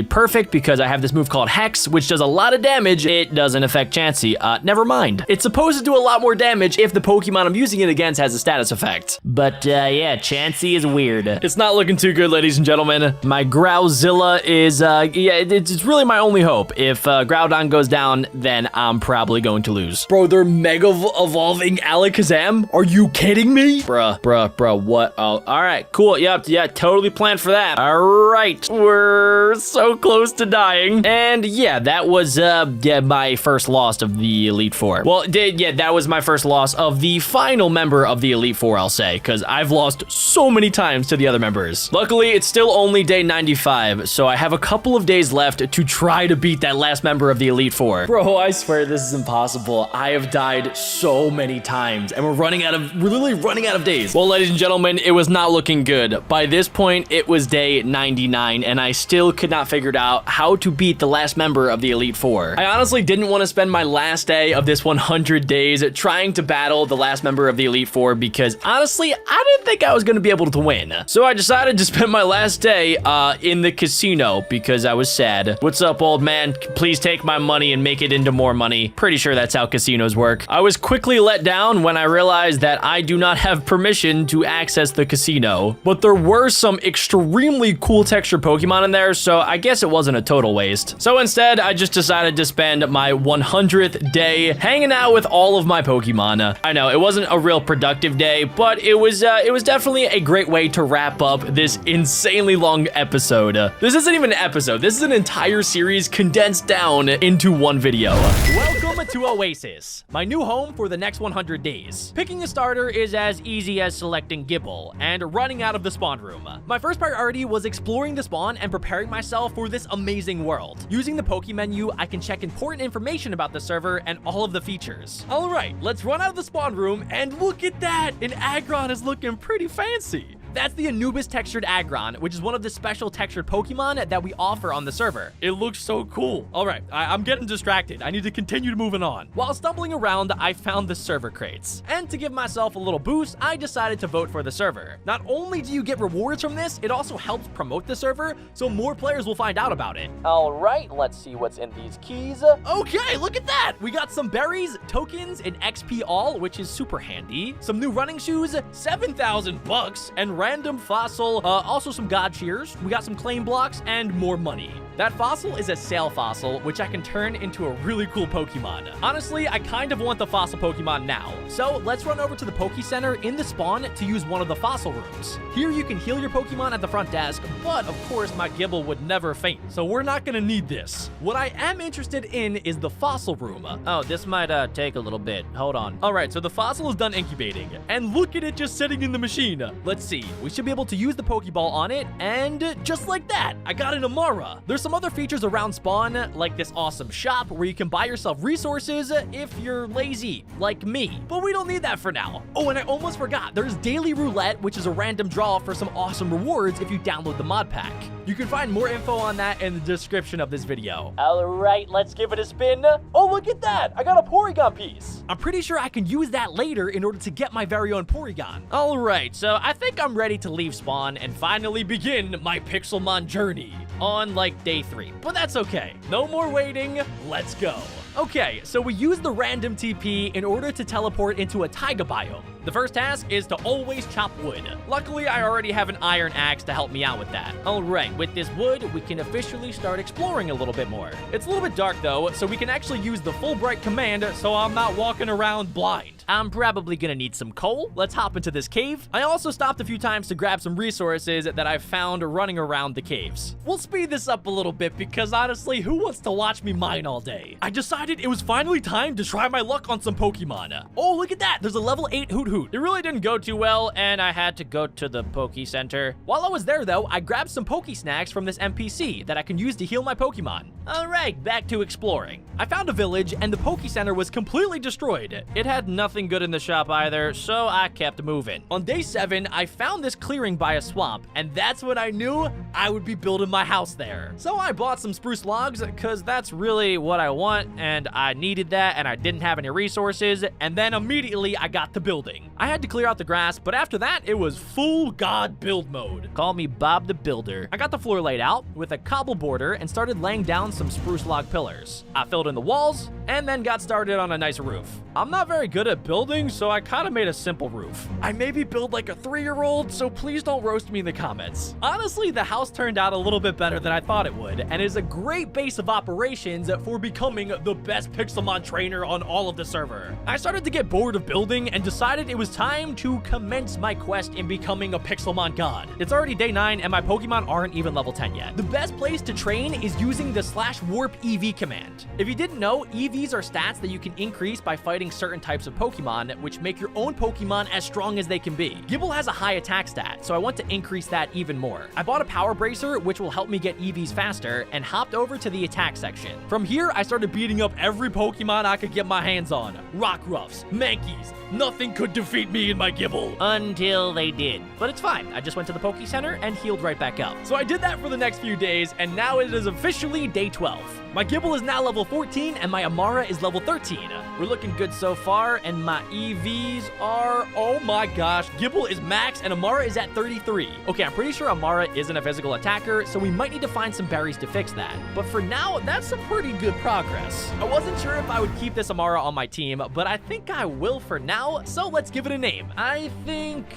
perfect because I have this move called Hex, which does a lot of damage. It doesn't affect Chansey. Never mind. It's supposed to do a lot more damage if the Pokemon I'm using it against has a status effect. But yeah, Chansey is weird. It's not looking too good, ladies and gentlemen. My Growzilla is, yeah, it's really my only hope. If Groudon goes down, then I'm probably going to lose. Bro, they're mega evolving Alakazam? Are you kidding me? Bruh, what? Oh, all right, cool. Yep, yeah, totally planned for that. All right, we're so close to dying. And yeah, that was, yeah, my first loss of the Elite Four. Well, yeah, that was my first loss of the final member of the Elite Four, I'll say, because I've lost so many times to the other members. Luckily, it's still only day 95, so I have a couple of days left to try to beat that last member of the Elite Four. Bro, I swear this is impossible. I have died so many times, and we're literally running out of days. Well, ladies and gentlemen, it was not looking good. By this point, it was day 99, and I still could not figure out how to beat the last member of the Elite Four. I honestly didn't want to spend my last day of this 100 days trying to battle the last member of the Elite Four because honestly, I didn't think I was going to be able to win. So I decided to spend my last day in the casino because I was sad. What's up, old man? Please take my money and make it into more money. Pretty sure that's how casinos work. I was quickly let down when I realized that I do not have permission to access the casino, but there were some extremely cool texture Pokemon in there, so I guess it wasn't a total waste. So instead, I just decided to spend my 100th day hanging out with all of my Pokemon. I know it wasn't a real productive day, but it was definitely a great way to wrap up this insanely long episode. episode. This isn't even an episode. This is an entire series condensed down into one video. Welcome to Oasis, my new home for the next 100 days. Picking a starter is as easy as selecting Gibble and running out of the spawn room. My first priority was exploring the spawn and preparing myself for this amazing world. Using the Poke menu, I can check important information about the server and all of the features. All right, let's run out of the spawn room and look at that! An Aggron is looking pretty fancy. That's the Anubis textured Aggron, which is one of the special textured Pokemon that we offer on the server. It looks so cool. All right, I'm getting distracted. I need to continue moving on. While stumbling around, I found the server crates. And to give myself a little boost, I decided to vote for the server. Not only do you get rewards from this, it also helps promote the server, so more players will find out about it. All right, let's see what's in these keys. Okay, look at that. We got some berries, tokens, and XP all, which is super handy. Some new running shoes, 7,000 bucks, and random fossil, also some god cheers. We got some claim blocks and more money. That fossil is a sail fossil, which I can turn into a really cool Pokemon. Honestly, I kind of want the fossil Pokemon now. So let's run over to the Poke Center in the spawn to use one of the fossil rooms. Here you can heal your Pokemon at the front desk, but of course my Gibble would never faint, so we're not gonna need this. What I am interested in is the fossil room. Oh, this might take a little bit. Hold on. All right, so the fossil is done incubating, and look at it just sitting in the machine. Let's see. We should be able to use the Pokeball on it, and just like that, I got an Amara. There's some other features around spawn, like this awesome shop where you can buy yourself resources if you're lazy, like me. But we don't need that for now. Oh, and I almost forgot. There's Daily Roulette, which is a random draw for some awesome rewards if you download the mod pack. You can find more info on that in the description of this video. All right, let's give it a spin. Oh, look at that. I got a Porygon piece. I'm pretty sure I can use that later in order to get my very own Porygon. All right, so I think I'm ready to leave spawn and finally begin my Pixelmon journey on like day 3. But that's okay. No more waiting. Let's go. Okay, so we use the random TP in order to teleport into a taiga biome. The first task is to always chop wood. Luckily, I already have an iron axe to help me out with that. All right, with this wood, we can officially start exploring a little bit more. It's a little bit dark though, so we can actually use the Fulbright command so I'm not walking around blind. I'm probably gonna need some coal. Let's hop into this cave. I also stopped a few times to grab some resources that I found running around the caves. We'll speed this up a little bit because honestly, who wants to watch me mine all day? I decided it was finally time to try my luck on some Pokemon. Oh, look at that. There's a level 8 Hoot Hoot. It really didn't go too well, and I had to go to the Poke Center. While I was there, though, I grabbed some Poke Snacks from this NPC that I can use to heal my Pokemon. All right, back to exploring. I found a village, and the Poke Center was completely destroyed. It had nothing good in the shop either, so I kept moving. On day 7, I found this clearing by a swamp, and that's when I knew I would be building my house there. So I bought some spruce logs, because that's really what I want, and I needed that, and I didn't have any resources, and then immediately I got to building. I had to clear out the grass, but after that, it was full god build mode. Call me Bob the Builder. I got the floor laid out with a cobble border and started laying down some spruce log pillars. I filled in the walls and then got started on a nice roof. I'm not very good at building, so I kind of made a simple roof. I maybe build like a 3-year-old, so please don't roast me in the comments. Honestly, the house turned out a little bit better than I thought it would, and is a great base of operations for becoming the best Pixelmon trainer on all of the server. I started to get bored of building and decided it was time to commence my quest in becoming a Pixelmon god. It's already day 9 and my Pokemon aren't even level 10 yet. The best place to train is using the /warp EV command. If you didn't know, EVs are stats that you can increase by fighting certain types of Pokemon, which make your own Pokemon as strong as they can be. Gibble has a high attack stat, so I want to increase that even more. I bought a power bracer, which will help me get EVs faster, and hopped over to the attack section. From here, I started beating up every Pokemon I could get my hands on. Rockruffs, Mankeys, nothing could defeat me in my Gibble. Until they did. But it's fine. I just went to the Poke Center and healed right back up. So I did that for the next few days, and now it is officially day 12. My Gibble is now level 14, and my Amara is level 13. We're looking good so far, and my EVs are, oh my gosh, Gibble is max, and Amara is at 33. Okay, I'm pretty sure Amara isn't a physical attacker, so we might need to find some berries to fix that. But for now, that's some pretty good progress. I wasn't sure if I would keep this Amara on my team, but I think I will for now, so let's give it a name. I think,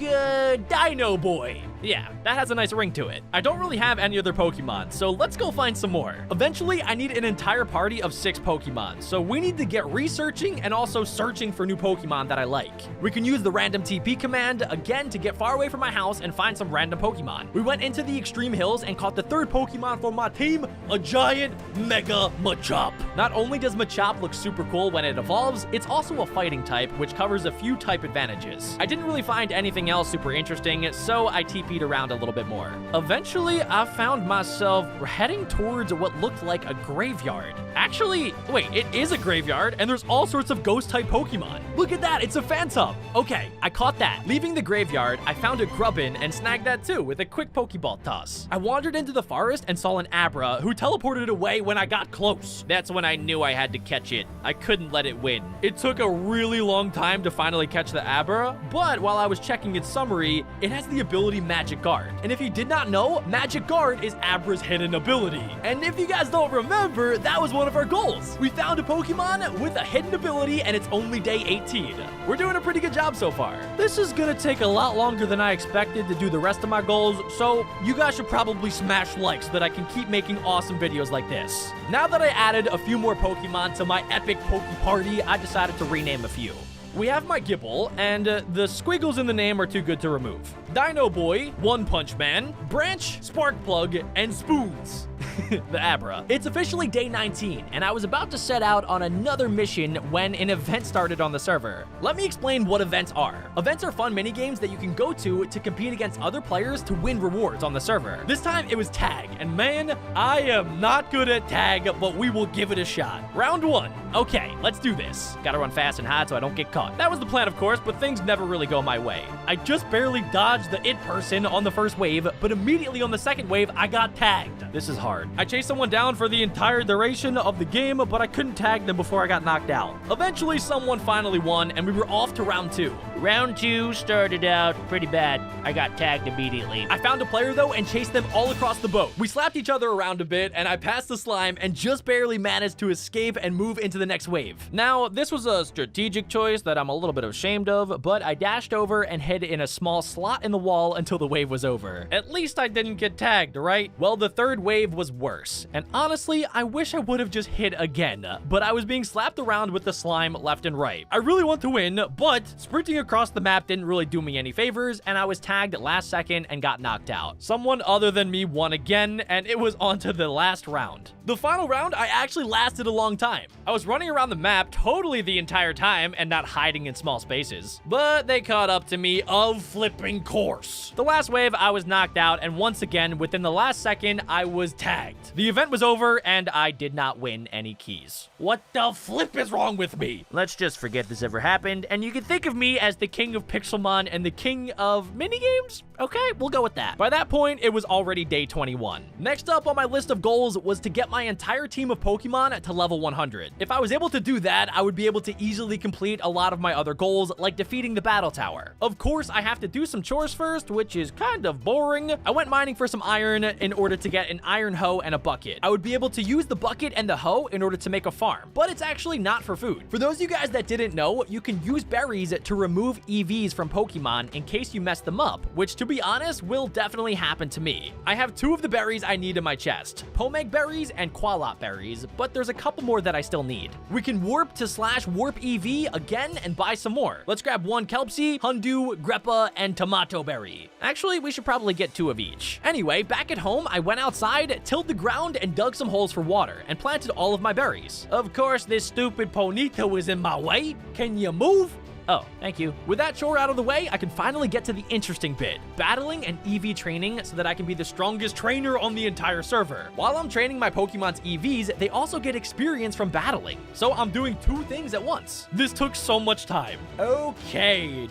Dino Boy. Yeah, that has a nice ring to it. I don't really have any other Pokemon, so let's go find some more. Eventually, I need an entire party of 6 Pokemon, so we need to get researching and also searching for new Pokemon that I like. We can use the random TP command, again, to get far away from my house and find some random Pokemon. We went into the extreme hills and caught the 3rd Pokemon for my team, a giant Mega Machop. Not only does Machop look super cool when it evolves, it's also a fighting type, which covers a few type advantages. I didn't really find anything else super interesting, so I TP'd around a little bit more. Eventually, I found myself heading towards what looked like a graveyard. Actually, wait, it is a graveyard, and there's all sorts of ghost-type Pokemon. Look at that, it's a Phantom. Okay, I caught that. Leaving the graveyard, I found a Grubbin and snagged that too with a quick Pokeball toss. I wandered into the forest and saw an Abra who teleported away when I got close. That's when I knew I had to catch it. I couldn't let it win. It took a really long time to finally catch the Abra, but while I was checking its summary, it has the ability Magic Guard. And if you did not know, Magic Guard is Abra's hidden ability. And if you guys don't remember, that was one of our goals. We found a Pokemon with a hidden ability and it's only day 18. We're doing a pretty good job so far. This is gonna take a lot longer than I expected to do the rest of my goals, so you guys should probably smash like so that I can keep making awesome videos like this. Now that I added a few more Pokemon to my epic Poke Party, I decided to rename a few. We have my Gibble, and the squiggles in the name are too good to remove. Dino Boy, One Punch Man, Branch, Sparkplug, and Spoons. The Abra. It's officially day 19, and I was about to set out on another mission when an event started on the server. Let me explain what events are. Events are fun minigames that you can go to compete against other players to win rewards on the server. This time it was tag, and man, I am not good at tag, but we will give it a shot. Round 1. Okay, let's do this. Gotta run fast and hide so I don't get caught. That was the plan, of course, but things never really go my way. I just barely dodged the it person on the first wave, but immediately on the second wave, I got tagged. This is hard. I chased someone down for the entire duration of the game, but I couldn't tag them before I got knocked out. Eventually, someone finally won, and we were off to round 2. Round 2 started out pretty bad. I got tagged immediately. I found a player, though, and chased them all across the boat. We slapped each other around a bit, and I passed the slime and just barely managed to escape and move into the next wave. Now, this was a strategic choice that I'm a little bit ashamed of, but I dashed over and hid in a small slot in the wall until the wave was over. At least I didn't get tagged, right? Well, the third wave was worse, and honestly, I wish I would have just hid again, but I was being slapped around with the slime left and right. I really want to win, but sprinting across the map didn't really do me any favors, and I was tagged last second and got knocked out. Someone other than me won again, and it was on to the last round. The final round, I actually lasted a long time. I was running around the map totally the entire time and not hiding in small spaces, but they caught up to me of flipping course. The last wave, I was knocked out, and once again, within the last second, I was tagged. The event was over, and I did not win any keys. What the flip is wrong with me? Let's just forget this ever happened, and you can think of me as the king of Pixelmon and the king of minigames? Okay, we'll go with that. By that point, it was already day 21. Next up on my list of goals was to get my entire team of Pokemon to level 100. If I was able to do that, I would be able to easily complete a lot of my other goals, like defeating the Battle Tower. Of course, I have to do some chores first, which is kind of boring. I went mining for some iron in order to get an iron hoe and a bucket. I would be able to use the bucket and the hoe in order to make a farm, but it's actually not for food. For those of you guys that didn't know, you can use berries to remove EVs from Pokemon in case you mess them up, which to be honest, will definitely happen to me. I have 2 of the berries I need in my chest, Pomeg berries and Qualot berries, but there's a couple more that I still need. We can warp to /warp EV again and buy some more. Let's grab 1 Kelpsy, Hundu, Greppa, and Tomato berry. Actually, we should probably get 2 of each. Anyway, back at home, I went outside, tilled the ground, and dug some holes for water, and planted all of my berries. Of course, this stupid Ponyta was in my way. Can you move? Oh, thank you. With that chore out of the way, I can finally get to the interesting bit, battling and EV training so that I can be the strongest trainer on the entire server. While I'm training my Pokemon's EVs, they also get experience from battling. So I'm doing 2 things at once. This took so much time. Okay,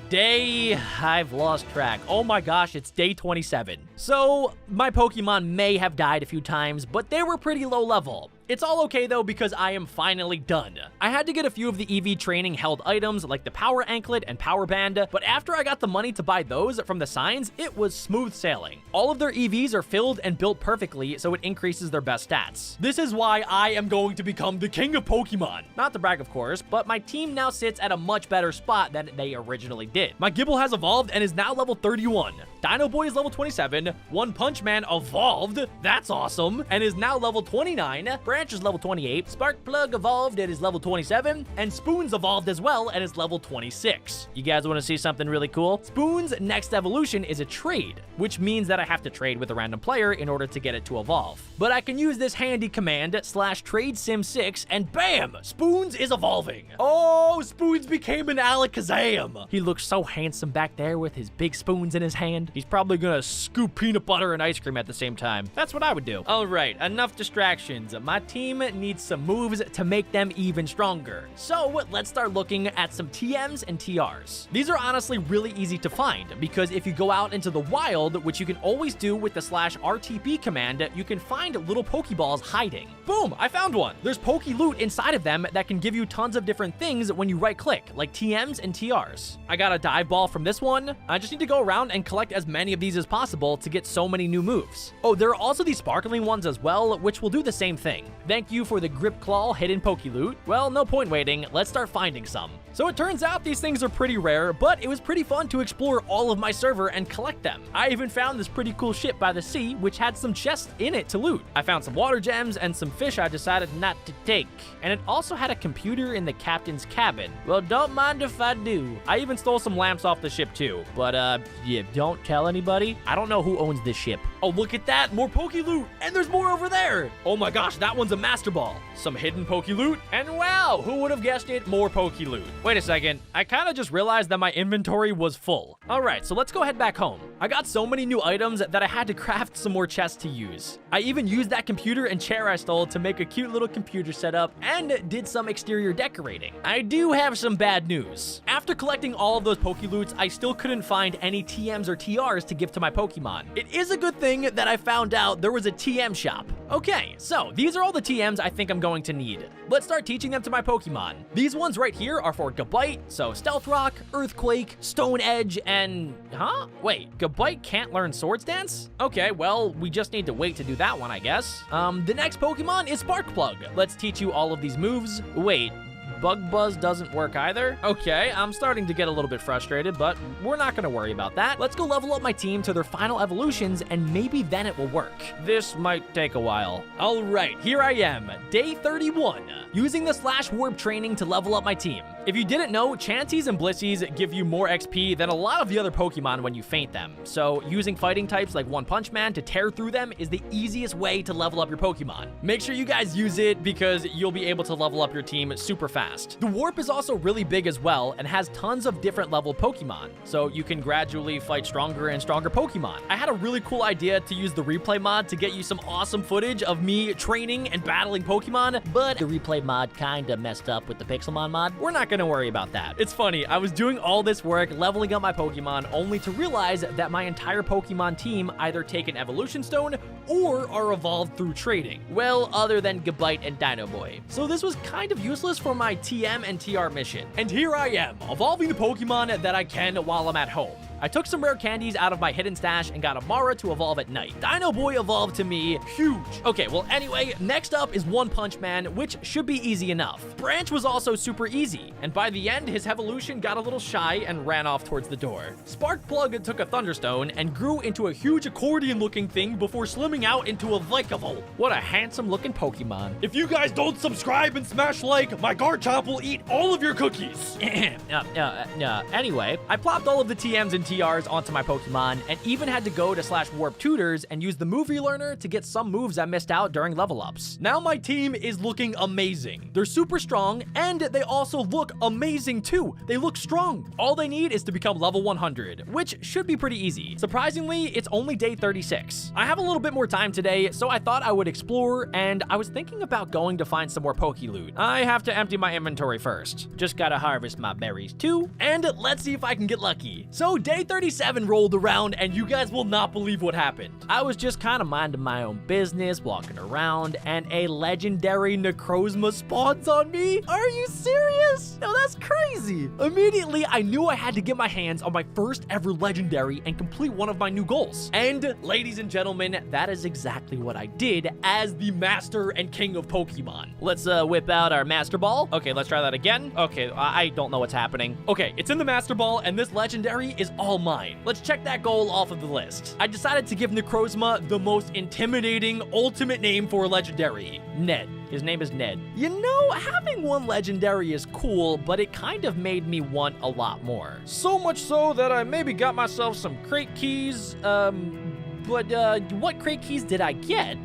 I've lost track. Oh my gosh, it's day 27. So my Pokemon may have died a few times, but they were pretty low level. It's all okay though because I am finally done. I had to get a few of the EV training held items like the power anklet and power band, but after I got the money to buy those from the signs, it was smooth sailing. All of their EVs are filled and built perfectly, so it increases their best stats. This is why I am going to become the king of Pokemon. Not to brag, of course, but my team now sits at a much better spot than they originally did. My Gible has evolved and is now level 31. Dino Boy is level 27. One Punch Man evolved. That's awesome. And is now level 29. Branch is level 28. Sparkplug evolved and is level 27. And Spoons evolved as well and is level 26. You guys want to see something really cool? Spoons' next evolution is a trade, which means that I have to trade with a random player in order to get it to evolve. But I can use this handy command /TradeSim6 and bam! Spoons is evolving. Oh, Spoons became an Alakazam. He looks so handsome back there with his big spoons in his hand. He's probably gonna scoop peanut butter and ice cream at the same time. That's what I would do. All right, enough distractions. My team needs some moves to make them even stronger. So let's start looking at some TMs and TRs. These are honestly really easy to find because if you go out into the wild, which you can always do with the /RTP command, you can find little Pokeballs hiding. Boom, I found one. There's Poke Loot inside of them that can give you tons of different things when you right click, like TMs and TRs. I got a dive ball from this one. I just need to go around and collect as many of these as possible to get so many new moves. Oh, there are also these sparkling ones as well, which will do the same thing. Thank you for the Grip Claw hidden Poke Loot. Well, no point waiting, let's start finding some. So it turns out these things are pretty rare, but it was pretty fun to explore all of my server and collect them. I even found this pretty cool ship by the sea, which had some chests in it to loot. I found some water gems and some fish I decided not to take. And it also had a computer in the captain's cabin. Well, don't mind if I do. I even stole some lamps off the ship too. But yeah, don't tell anybody. I don't know who owns this ship. Oh, look at that, more Poke Loot, and there's more over there. Oh my gosh, that one's a Master Ball. Some hidden Poke Loot, and wow, who would have guessed it, more Poke Loot. Wait a second, I kind of just realized that my inventory was full. All right, so let's go head back home. I got so many new items that I had to craft some more chests to use. I even used that computer and chair I stole to make a cute little computer setup and did some exterior decorating. I do have some bad news. After collecting all of those Poke Loots, I still couldn't find any TMs or TRs to give to my Pokemon. It is a good thing that I found out there was a TM shop. Okay, so these are all the TMs I think I'm going to need. Let's start teaching them to my Pokemon. These ones right here are for Gabite, so Stealth Rock, Earthquake, Stone Edge, and... Huh? Wait, Gabite can't learn Swords Dance? Okay, well, we just need to wait to do that one, I guess. The next Pokemon is Sparkplug. Let's teach you all of these moves. Wait, Bug Buzz doesn't work either? Okay, I'm starting to get a little bit frustrated, but we're not gonna worry about that. Let's go level up my team to their final evolutions, and maybe then it will work. This might take a while. All right, here I am, day 31, using the /warp training to level up my team. If you didn't know, Chanseys and Blissies give you more XP than a lot of the other Pokemon when you faint them. So using fighting types like One Punch Man to tear through them is the easiest way to level up your Pokemon. Make sure you guys use it because you'll be able to level up your team super fast. The Warp is also really big as well and has tons of different level Pokemon, so you can gradually fight stronger and stronger Pokemon. I had a really cool idea to use the replay mod to get you some awesome footage of me training and battling Pokemon, but the replay mod kinda messed up with the Pixelmon mod. We're not gonna worry about that. It's funny, I was doing all this work leveling up my Pokemon only to realize that my entire Pokemon team either take an evolution stone or are evolved through trading. Well, other than Gabite and Dino Boy. So this was kind of useless for my TM and TR mission. And here I am, evolving the Pokemon that I can while I'm at home. I took some rare candies out of my hidden stash and got a Mara to evolve at night. Dino Boy evolved to me, huge. Okay, well anyway, next up is One Punch Man, which should be easy enough. Branch was also super easy, and by the end, his evolution got a little shy and ran off towards the door. Sparkplug took a Thunderstone and grew into a huge accordion-looking thing before slimming out into a Vikavolt. What a handsome-looking Pokemon. If you guys don't subscribe and smash like, my Garchomp will eat all of your cookies. Anyway, I plopped all of the TMs and TRs onto my Pokemon and even had to go to /warp tutors and use the movie learner to get some moves I missed out during level ups. Now my team is looking amazing. They're super strong and they also look amazing too. They look strong. All they need is to become level 100, which should be pretty easy. Surprisingly, it's only day 36. I have a little bit more time today, so I thought I would explore, and I was thinking about going to find some more Poke Loot. I have to empty my inventory first. Just gotta harvest my berries too, and let's see if I can get lucky. So day Day 37 rolled around, and you guys will not believe what happened. I was just kind of minding my own business, walking around, and a legendary Necrozma spawns on me. Are you serious? No, that's crazy. Immediately, I knew I had to get my hands on my first ever legendary and complete one of my new goals. And ladies and gentlemen, that is exactly what I did as the master and king of Pokemon. Let's whip out our Master Ball. Okay, let's try that again. Okay, I don't know what's happening. Okay, it's in the Master Ball, and this legendary is all mine. Let's check that goal off of the list. I decided to give Necrozma the most intimidating ultimate name for a legendary. Ned. His name is Ned. You know, having one legendary is cool, but it kind of made me want a lot more. So much so that I maybe got myself some crate keys, But what crate keys did I get?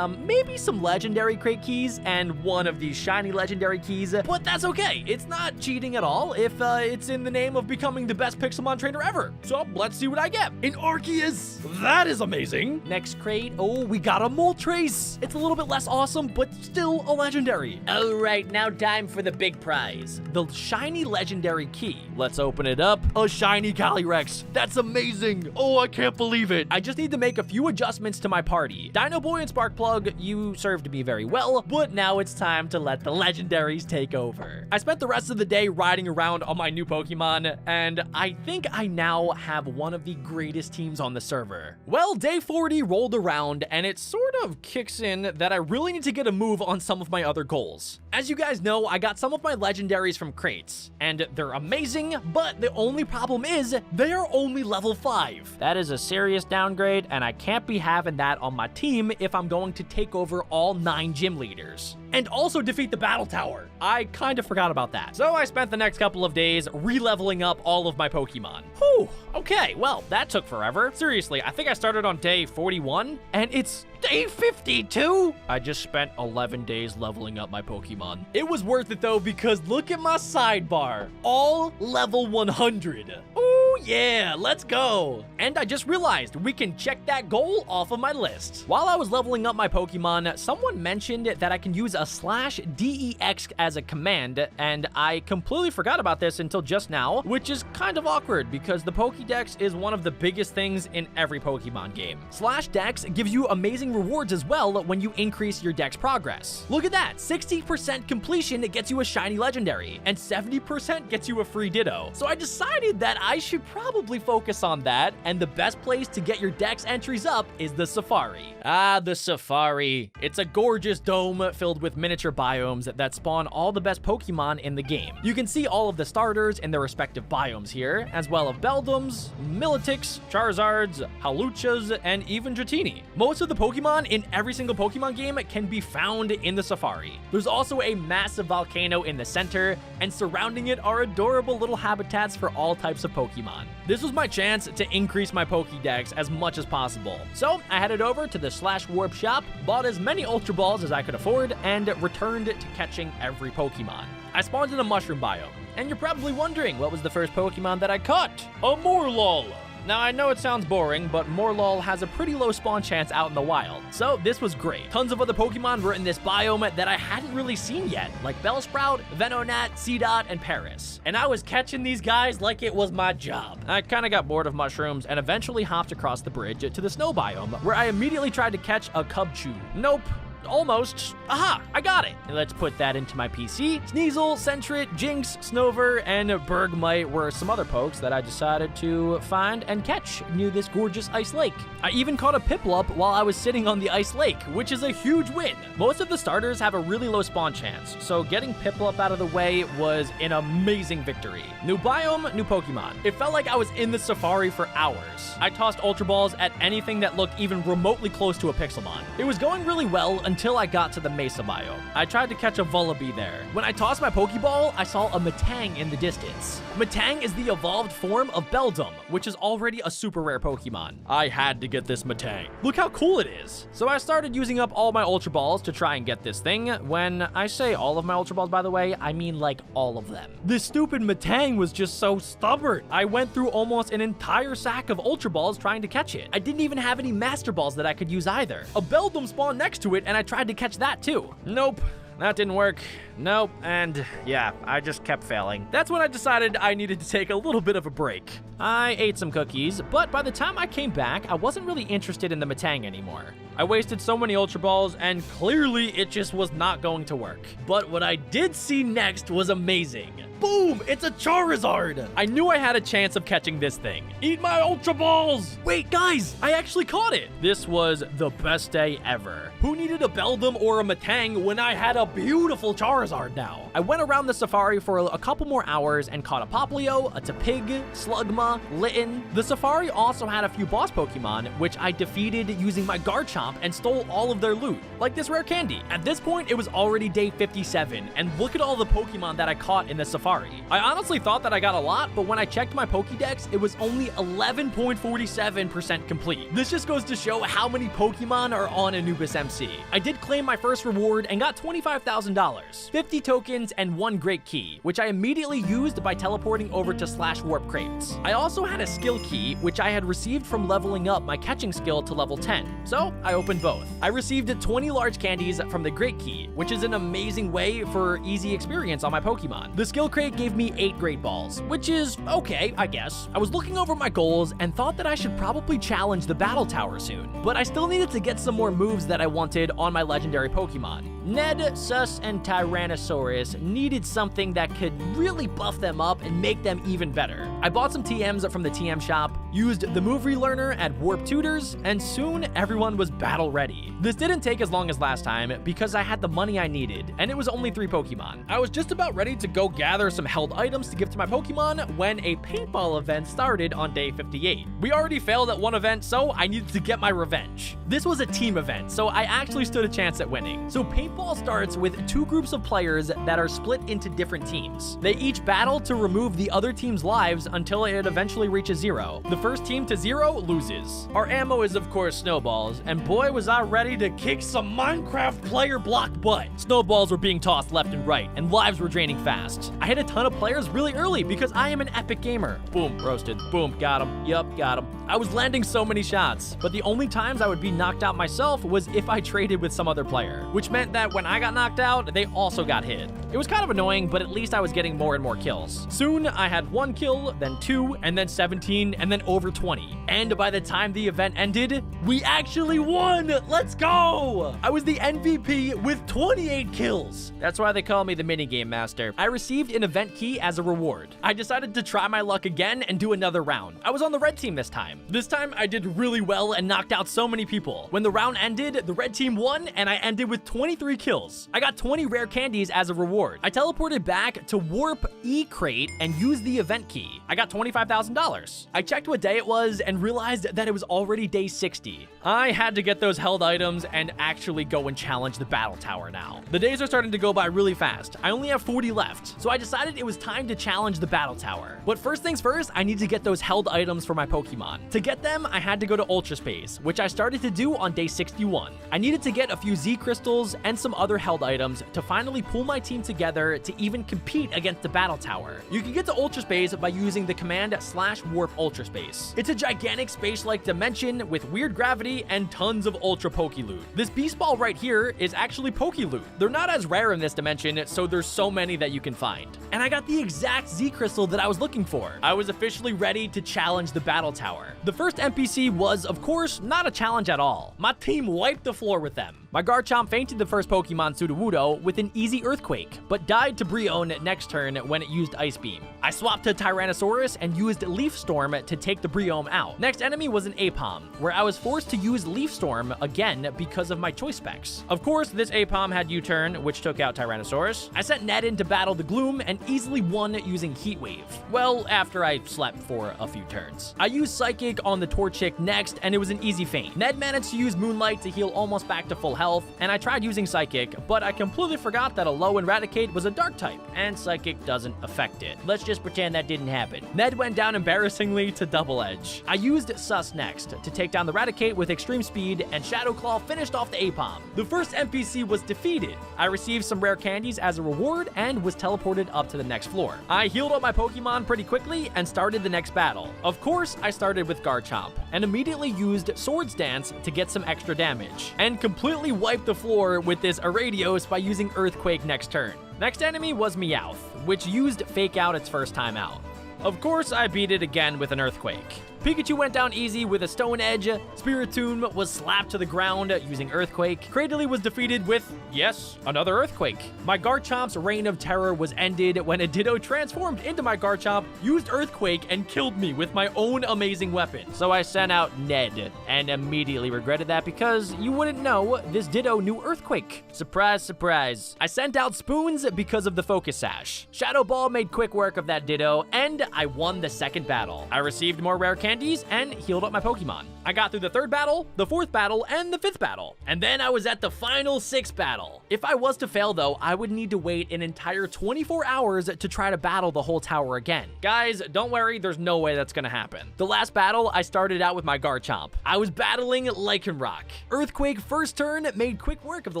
Maybe some legendary crate keys and one of these shiny legendary keys, but that's okay. It's not cheating at all if it's in the name of becoming the best Pixelmon trainer ever. So let's see what I get. An Arceus. That is amazing. Next crate. Oh, we got a Moltres. It's a little bit less awesome, but still a legendary. All right, now time for the big prize. The shiny legendary key. Let's open it up. A shiny Calyrex. That's amazing. Oh, I can't believe it. I just need to make a few adjustments to my party. Dino Boy and Sparkplug, you served me very well, but now it's time to let the legendaries take over. I spent the rest of the day riding around on my new Pokemon, and I think I now have one of the greatest teams on the server. Well, day 40 rolled around, and it sort of kicks in that I really need to get a move on some of my other goals. As you guys know, I got some of my legendaries from crates, and they're amazing, but the only problem is they are only level 5. That is a serious downgrade, and I can't be having that on my team if I'm going to take over all 9 gym leaders. And also defeat the battle tower. I kind of forgot about that. So I spent the next couple of days re-leveling up all of my Pokemon. Whew, okay, well, that took forever. Seriously, I think I started on day 41, and it's day 52. I just spent 11 days leveling up my Pokemon. It was worth it though, because look at my sidebar. All level 100. Oh yeah, let's go. And I just realized we can check that goal off of my list. While I was leveling up my Pokemon, someone mentioned that I can use a /DEX as a command, and I completely forgot about this until just now, which is kind of awkward because the Pokédex is one of the biggest things in every Pokemon game. /Dex gives you amazing rewards as well when you increase your Dex progress. Look at that, 60% completion gets you a shiny legendary, and 70% gets you a free Ditto. So I decided that I should probably focus on that, and the best place to get your Dex entries up is the Safari. Ah, the Safari. It's a gorgeous dome filled with miniature biomes that spawn all the best Pokemon in the game. You can see all of the starters in their respective biomes here, as well as Beldums, Militix, Charizards, Haluchas, and even Dratini. Most of the Pokemon in every single Pokemon game can be found in the Safari. There's also a massive volcano in the center, and surrounding it are adorable little habitats for all types of Pokemon. This was my chance to increase my Pokédex as much as possible. So I headed over to the /Warp shop, bought as many Ultra Balls as I could afford, and returned to catching every Pokemon. I spawned in a mushroom biome, and you're probably wondering what was the first Pokemon that I caught? A Morlul. Now, I know it sounds boring, but Morlul has a pretty low spawn chance out in the wild, so this was great. Tons of other Pokemon were in this biome that I hadn't really seen yet, like Bellsprout, Venonat, Seedot, and Paris. And I was catching these guys like it was my job. I kinda got bored of mushrooms and eventually hopped across the bridge to the snow biome, where I immediately tried to catch a Cubchoo. Nope. Almost. Aha, I got it. And let's put that into my PC. Sneasel, Sentret, Jinx, Snover, and Bergmite were some other pokes that I decided to find and catch near this gorgeous ice lake. I even caught a Piplup while I was sitting on the ice lake, which is a huge win. Most of the starters have a really low spawn chance, so getting Piplup out of the way was an amazing victory. New biome, new Pokemon. It felt like I was in the Safari for hours. I tossed Ultra Balls at anything that looked even remotely close to a Pixelmon. It was going really well until I got to the Mesa biome. I tried to catch a Vullaby there. When I tossed my Pokeball, I saw a Metang in the distance. Metang is the evolved form of Beldum, which is already a super rare Pokemon. I had to get this Metang. Look how cool it is. So I started using up all my Ultra Balls to try and get this thing. When I say all of my Ultra Balls, by the way, I mean like all of them. This stupid Metang was just so stubborn. I went through almost an entire sack of Ultra Balls trying to catch it. I didn't even have any Master Balls that I could use either. A Beldum spawned next to it, and I tried to catch that too. Nope. That didn't work. Nope. And yeah, I just kept failing. That's when I decided I needed to take a little bit of a break. I ate some cookies, but by the time I came back, I wasn't really interested in the Metang anymore. I wasted so many Ultra Balls, and clearly it just was not going to work. But what I did see next was amazing. Boom! It's a Charizard! I knew I had a chance of catching this thing. Eat my Ultra Balls! Wait, guys, I actually caught it! This was the best day ever. Who needed a Beldum or a Metang when I had a beautiful Charizard now? I went around the safari for a couple more hours and caught a Poplio, a Tepig, Slugma, Litten. The safari also had a few boss Pokemon, which I defeated using my Garchomp and stole all of their loot, like this rare candy. At this point, it was already day 57, and look at all the Pokemon that I caught in the safari. I honestly thought that I got a lot, but when I checked my Pokédex, it was only 11.47% complete. This just goes to show how many Pokemon are on Anubis MC. I did claim my first reward and got $25,000, 50 tokens, and 1 great key, which I immediately used by teleporting over to /warp crates. I also had a skill key, which I had received from leveling up my catching skill to level 10, so I opened both. I received 20 large candies from the great key, which is an amazing way for easy experience on my Pokemon. The skill crate gave me 8 great balls, which is okay, I guess. I was looking over my goals and thought that I should probably challenge the battle tower soon, but I still needed to get some more moves that I wanted on my legendary Pokemon. Ned, Sus, and Tyrannosaurus needed something that could really buff them up and make them even better. I bought some TMs from the TM shop, used the move relearner at Warp Tutors, and soon everyone was battle ready. This didn't take as long as last time because I had the money I needed, and it was only 3 Pokemon. I was just about ready to go gather some held items to give to my Pokemon when a paintball event started on day 58. We already failed at one event, so I needed to get my revenge. This was a team event, so I actually stood a chance at winning. So paintball starts with 2 groups of players that are split into different teams. They each battle to remove the other team's lives until it eventually reaches 0. The first team to 0 loses. Our ammo is of course snowballs, and boy was I ready to kick some Minecraft player block butt. Snowballs were being tossed left and right, and lives were draining fast. I hit a ton of players really early because I am an epic gamer. Boom, roasted. Boom, got him. Yup, got him. I was landing so many shots, but the only times I would be knocked out myself was if I traded with some other player, which meant that when I got knocked out, they also got hit. It was kind of annoying, but at least I was getting more and more kills. Soon, I had 1 kill, then 2, and then 17, and then over 20. And by the time the event ended, we actually won! Let's go! I was the MVP with 28 kills. That's why they call me the minigame master. I received an event key as a reward. I decided to try my luck again and do another round. I was on the red team this time. This time, I did really well and knocked out so many people. When the round ended, the red team won, and I ended with 23 kills. I got 20 rare candies as a reward. I teleported back to Warp E Crate and used the event key. I got $25,000. I checked what day it was and realized that it was already day 60. I had to get those held items and actually go and challenge the battle tower now. The days are starting to go by really fast. I only have 40 left, so I decided it was time to challenge the battle tower. But first things first, I need to get those held items for my Pokemon. To get them, I had to go to Ultra Space, which I started to do on day 61. I needed to get a few Z crystals and some other held items to finally pull my team together to even compete against the battle tower. You can get to Ultra Space by using the command /warp Ultra Space. It's a gigantic space-like dimension with weird gravity and tons of Ultra Poke Loot. This beast ball right here is actually Poke Loot. They're not as rare in this dimension, so there's so many that you can find. And I got the exact Z crystal that I was looking for. I was officially ready to challenge the battle tower. The first NPC was, of course, not a challenge at all. My team wiped the floor with them. My Garchomp fainted the first Pokemon Sudowoodo with an easy Earthquake, but died to Brionne next turn when it used Ice Beam. I swapped to Tyrannosaurus and used Leaf Storm to take the Brionne out. Next enemy was an Apom, where I was forced to use Leaf Storm again because of my choice specs. Of course, this Apom had U-turn, which took out Tyrannosaurus. I sent Ned in to battle the Gloom and easily won using Heat Wave. Well, after I slept for a few turns. I used Psychic on the Torchic next, and it was an easy feint. Ned managed to use Moonlight to heal almost back to full health, and I tried using Psychic, but I completely forgot that a low Eradicate was a Dark type, and Psychic doesn't affect it. Let's just pretend that didn't happen. Ned went down embarrassingly to Double Edge. I used Sus next to take down the Eradicate with extreme speed, and Shadow Claw finished off the Apom. The first NPC was defeated. I received some rare candies as a reward and was teleported up to the next floor. I healed up my Pokemon pretty quickly and started the next battle. Of course, I started with Garchomp and immediately used Swords Dance to get some extra damage, and completely wiped the floor with this Aradios by using Earthquake next turn. Next enemy was Meowth, which used Fake Out its first time out. Of course, I beat it again with an earthquake. Pikachu went down easy with a Stone Edge, Spiritomb was slapped to the ground using Earthquake, Cradily was defeated with, yes, another Earthquake. My Garchomp's reign of terror was ended when a Ditto transformed into my Garchomp, used Earthquake, and killed me with my own amazing weapon. So I sent out Ned, and immediately regretted that because you wouldn't know, this Ditto knew Earthquake. Surprise, surprise. I sent out Spoons because of the Focus Sash. Shadow Ball made quick work of that Ditto, and I won the second battle. I received more rare candies and healed up my Pokemon. I got through the third battle, the fourth battle, and the fifth battle. And then I was at the final sixth battle. If I was to fail though, I would need to wait an entire 24 hours to try to battle the whole tower again. Guys, don't worry, there's no way that's gonna happen. The last battle, I started out with my Garchomp. I was battling Lycanroc. Earthquake first turn made quick work of the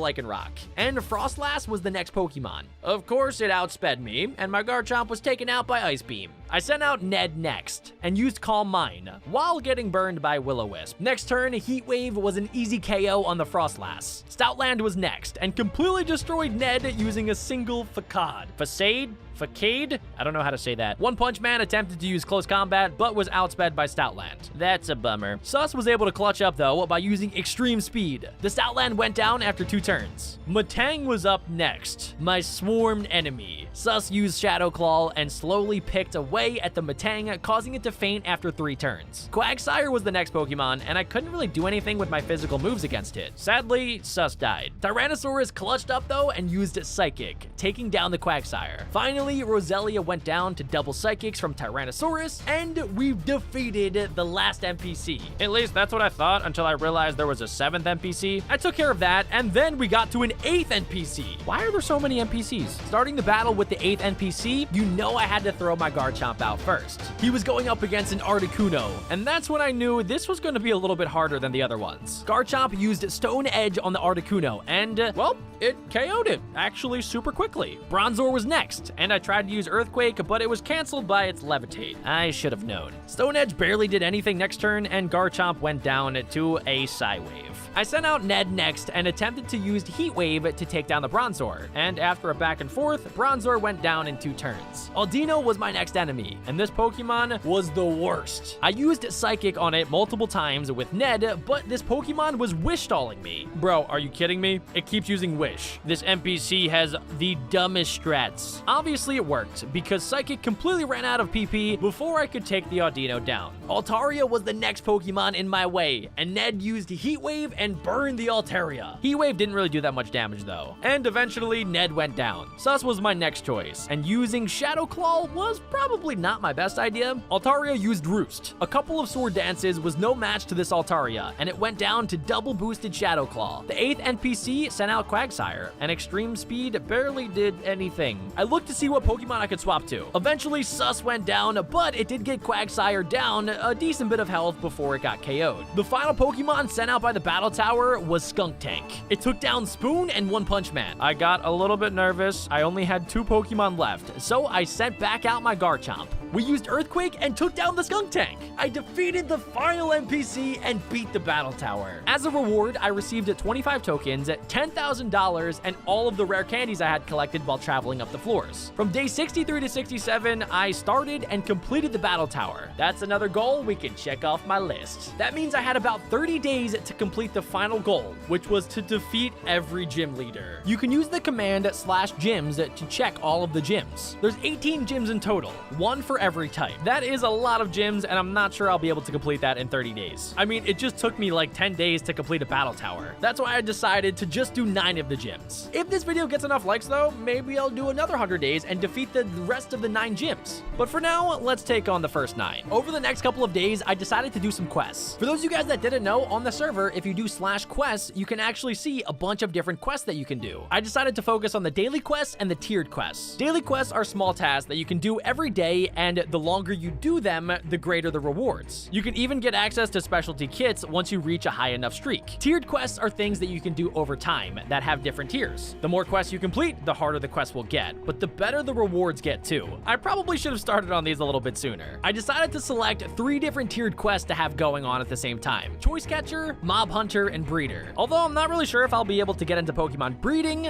Lycanroc, and Frostlass was the next Pokemon. Of course, it outsped me, and my Garchomp was taken out by Ice Beam. I sent out Ned next, and used Calm Mind, while getting burned by Will-O-Wisp. Next turn, Heat Wave was an easy KO on the Frostlass. Stoutland was next, and completely destroyed Ned using a single Facade. Facade? I don't know how to say that. One Punch Man attempted to use close combat, but was outsped by Stoutland. That's a bummer. Sus was able to clutch up, though, by using extreme speed. The Stoutland went down after 2 turns. Matang was up next, my swarmed enemy. Sus used Shadow Claw and slowly picked away at the Matang, causing it to faint after 3 turns. Quagsire was the next Pokemon, and I couldn't really do anything with my physical moves against it. Sadly, Sus died. Tyrannosaurus clutched up, though, and used Psychic, taking down the Quagsire. Finally, Roselia went down to double Psychics from Tyrannosaurus, and we've defeated the last NPC. At least that's what I thought until I realized there was a 7th NPC. I took care of that, and then we got to an 8th NPC. Why are there so many NPCs? Starting the battle with the 8th NPC, you know I had to throw my Garchomp out first. He was going up against an Articuno, and that's when I knew this was going to be a little bit harder than the other ones. Garchomp used Stone Edge on the Articuno, and, well, it KO'd it, actually super quickly. Bronzor was next, and I tried to use Earthquake, but it was canceled by its Levitate. I should have known. Stone Edge barely did anything next turn, and Garchomp went down to a Psywave. I sent out Ned next and attempted to use Heat Wave to take down the Bronzor, and after a back and forth, Bronzor went down in 2 turns. Aldino was my next enemy, and this Pokemon was the worst. I used Psychic on it multiple times with Ned, but this Pokemon was wish-stalling me. Bro, are you kidding me? It keeps using Wish. This NPC has the dumbest strats. Obviously it worked, because Psychic completely ran out of PP before I could take the Audino down. Altaria was the next Pokemon in my way, and Ned used Heat Wave and burned the Altaria. Heat Wave didn't really do that much damage though, and eventually Ned went down. Sus was my next choice, and using Shadow Claw was probably not my best idea. Altaria used Roost. A couple of Sword Dances was no match to this Altaria, and it went down to double boosted Shadow Claw. The 8th NPC sent out Quagsire, and Extreme Speed barely did anything. I looked to see what Pokemon I could swap to. Eventually Sus went down, but it did get Quagsire down a decent bit of health before it got KO'd. The final Pokemon sent out by the Battle Tower was Skunk Tank. It took down Spoon and One Punch Man. I got a little bit nervous. I only had 2 Pokemon left, so I sent back out my Garchomp. We used Earthquake and took down the Skunk Tank. I defeated the final NPC and beat the Battle Tower. As a reward, I received 25 tokens, $10,000, and all of the rare candies I had collected while traveling up the floors. From day 63 to 67, I started and completed the Battle Tower. That's another goal we can check off my list. That means I had about 30 days to complete the final goal, which was to defeat every gym leader. You can use the command /gyms to check all of the gyms. There's 18 gyms in total, 1 for every type. That is a lot of gyms, and I'm not sure I'll be able to complete that in 30 days. I mean, it just took me like 10 days to complete a Battle Tower. That's why I decided to just do 9 of the gyms. If this video gets enough likes though, maybe I'll do another 100 days and defeat the rest of the 9 gyms. But for now, let's take on the first 9. Over the next couple of days, I decided to do some quests. For those of you guys that didn't know, on the server, if you do /quests, you can actually see a bunch of different quests that you can do. I decided to focus on the daily quests and the tiered quests. Daily quests are small tasks that you can do every day, and the longer you do them, the greater the rewards. You can even get access to specialty kits once you reach a high enough streak. Tiered quests are things that you can do over time that have different tiers. The more quests you complete, the harder the quest will get, but the better the rewards get too. I probably should have started on these a little bit sooner. I decided to select 3 different tiered quests to have going on at the same time: Choice Catcher, Mob Hunter, and Breeder. Although I'm not really sure if I'll be able to get into Pokemon breeding,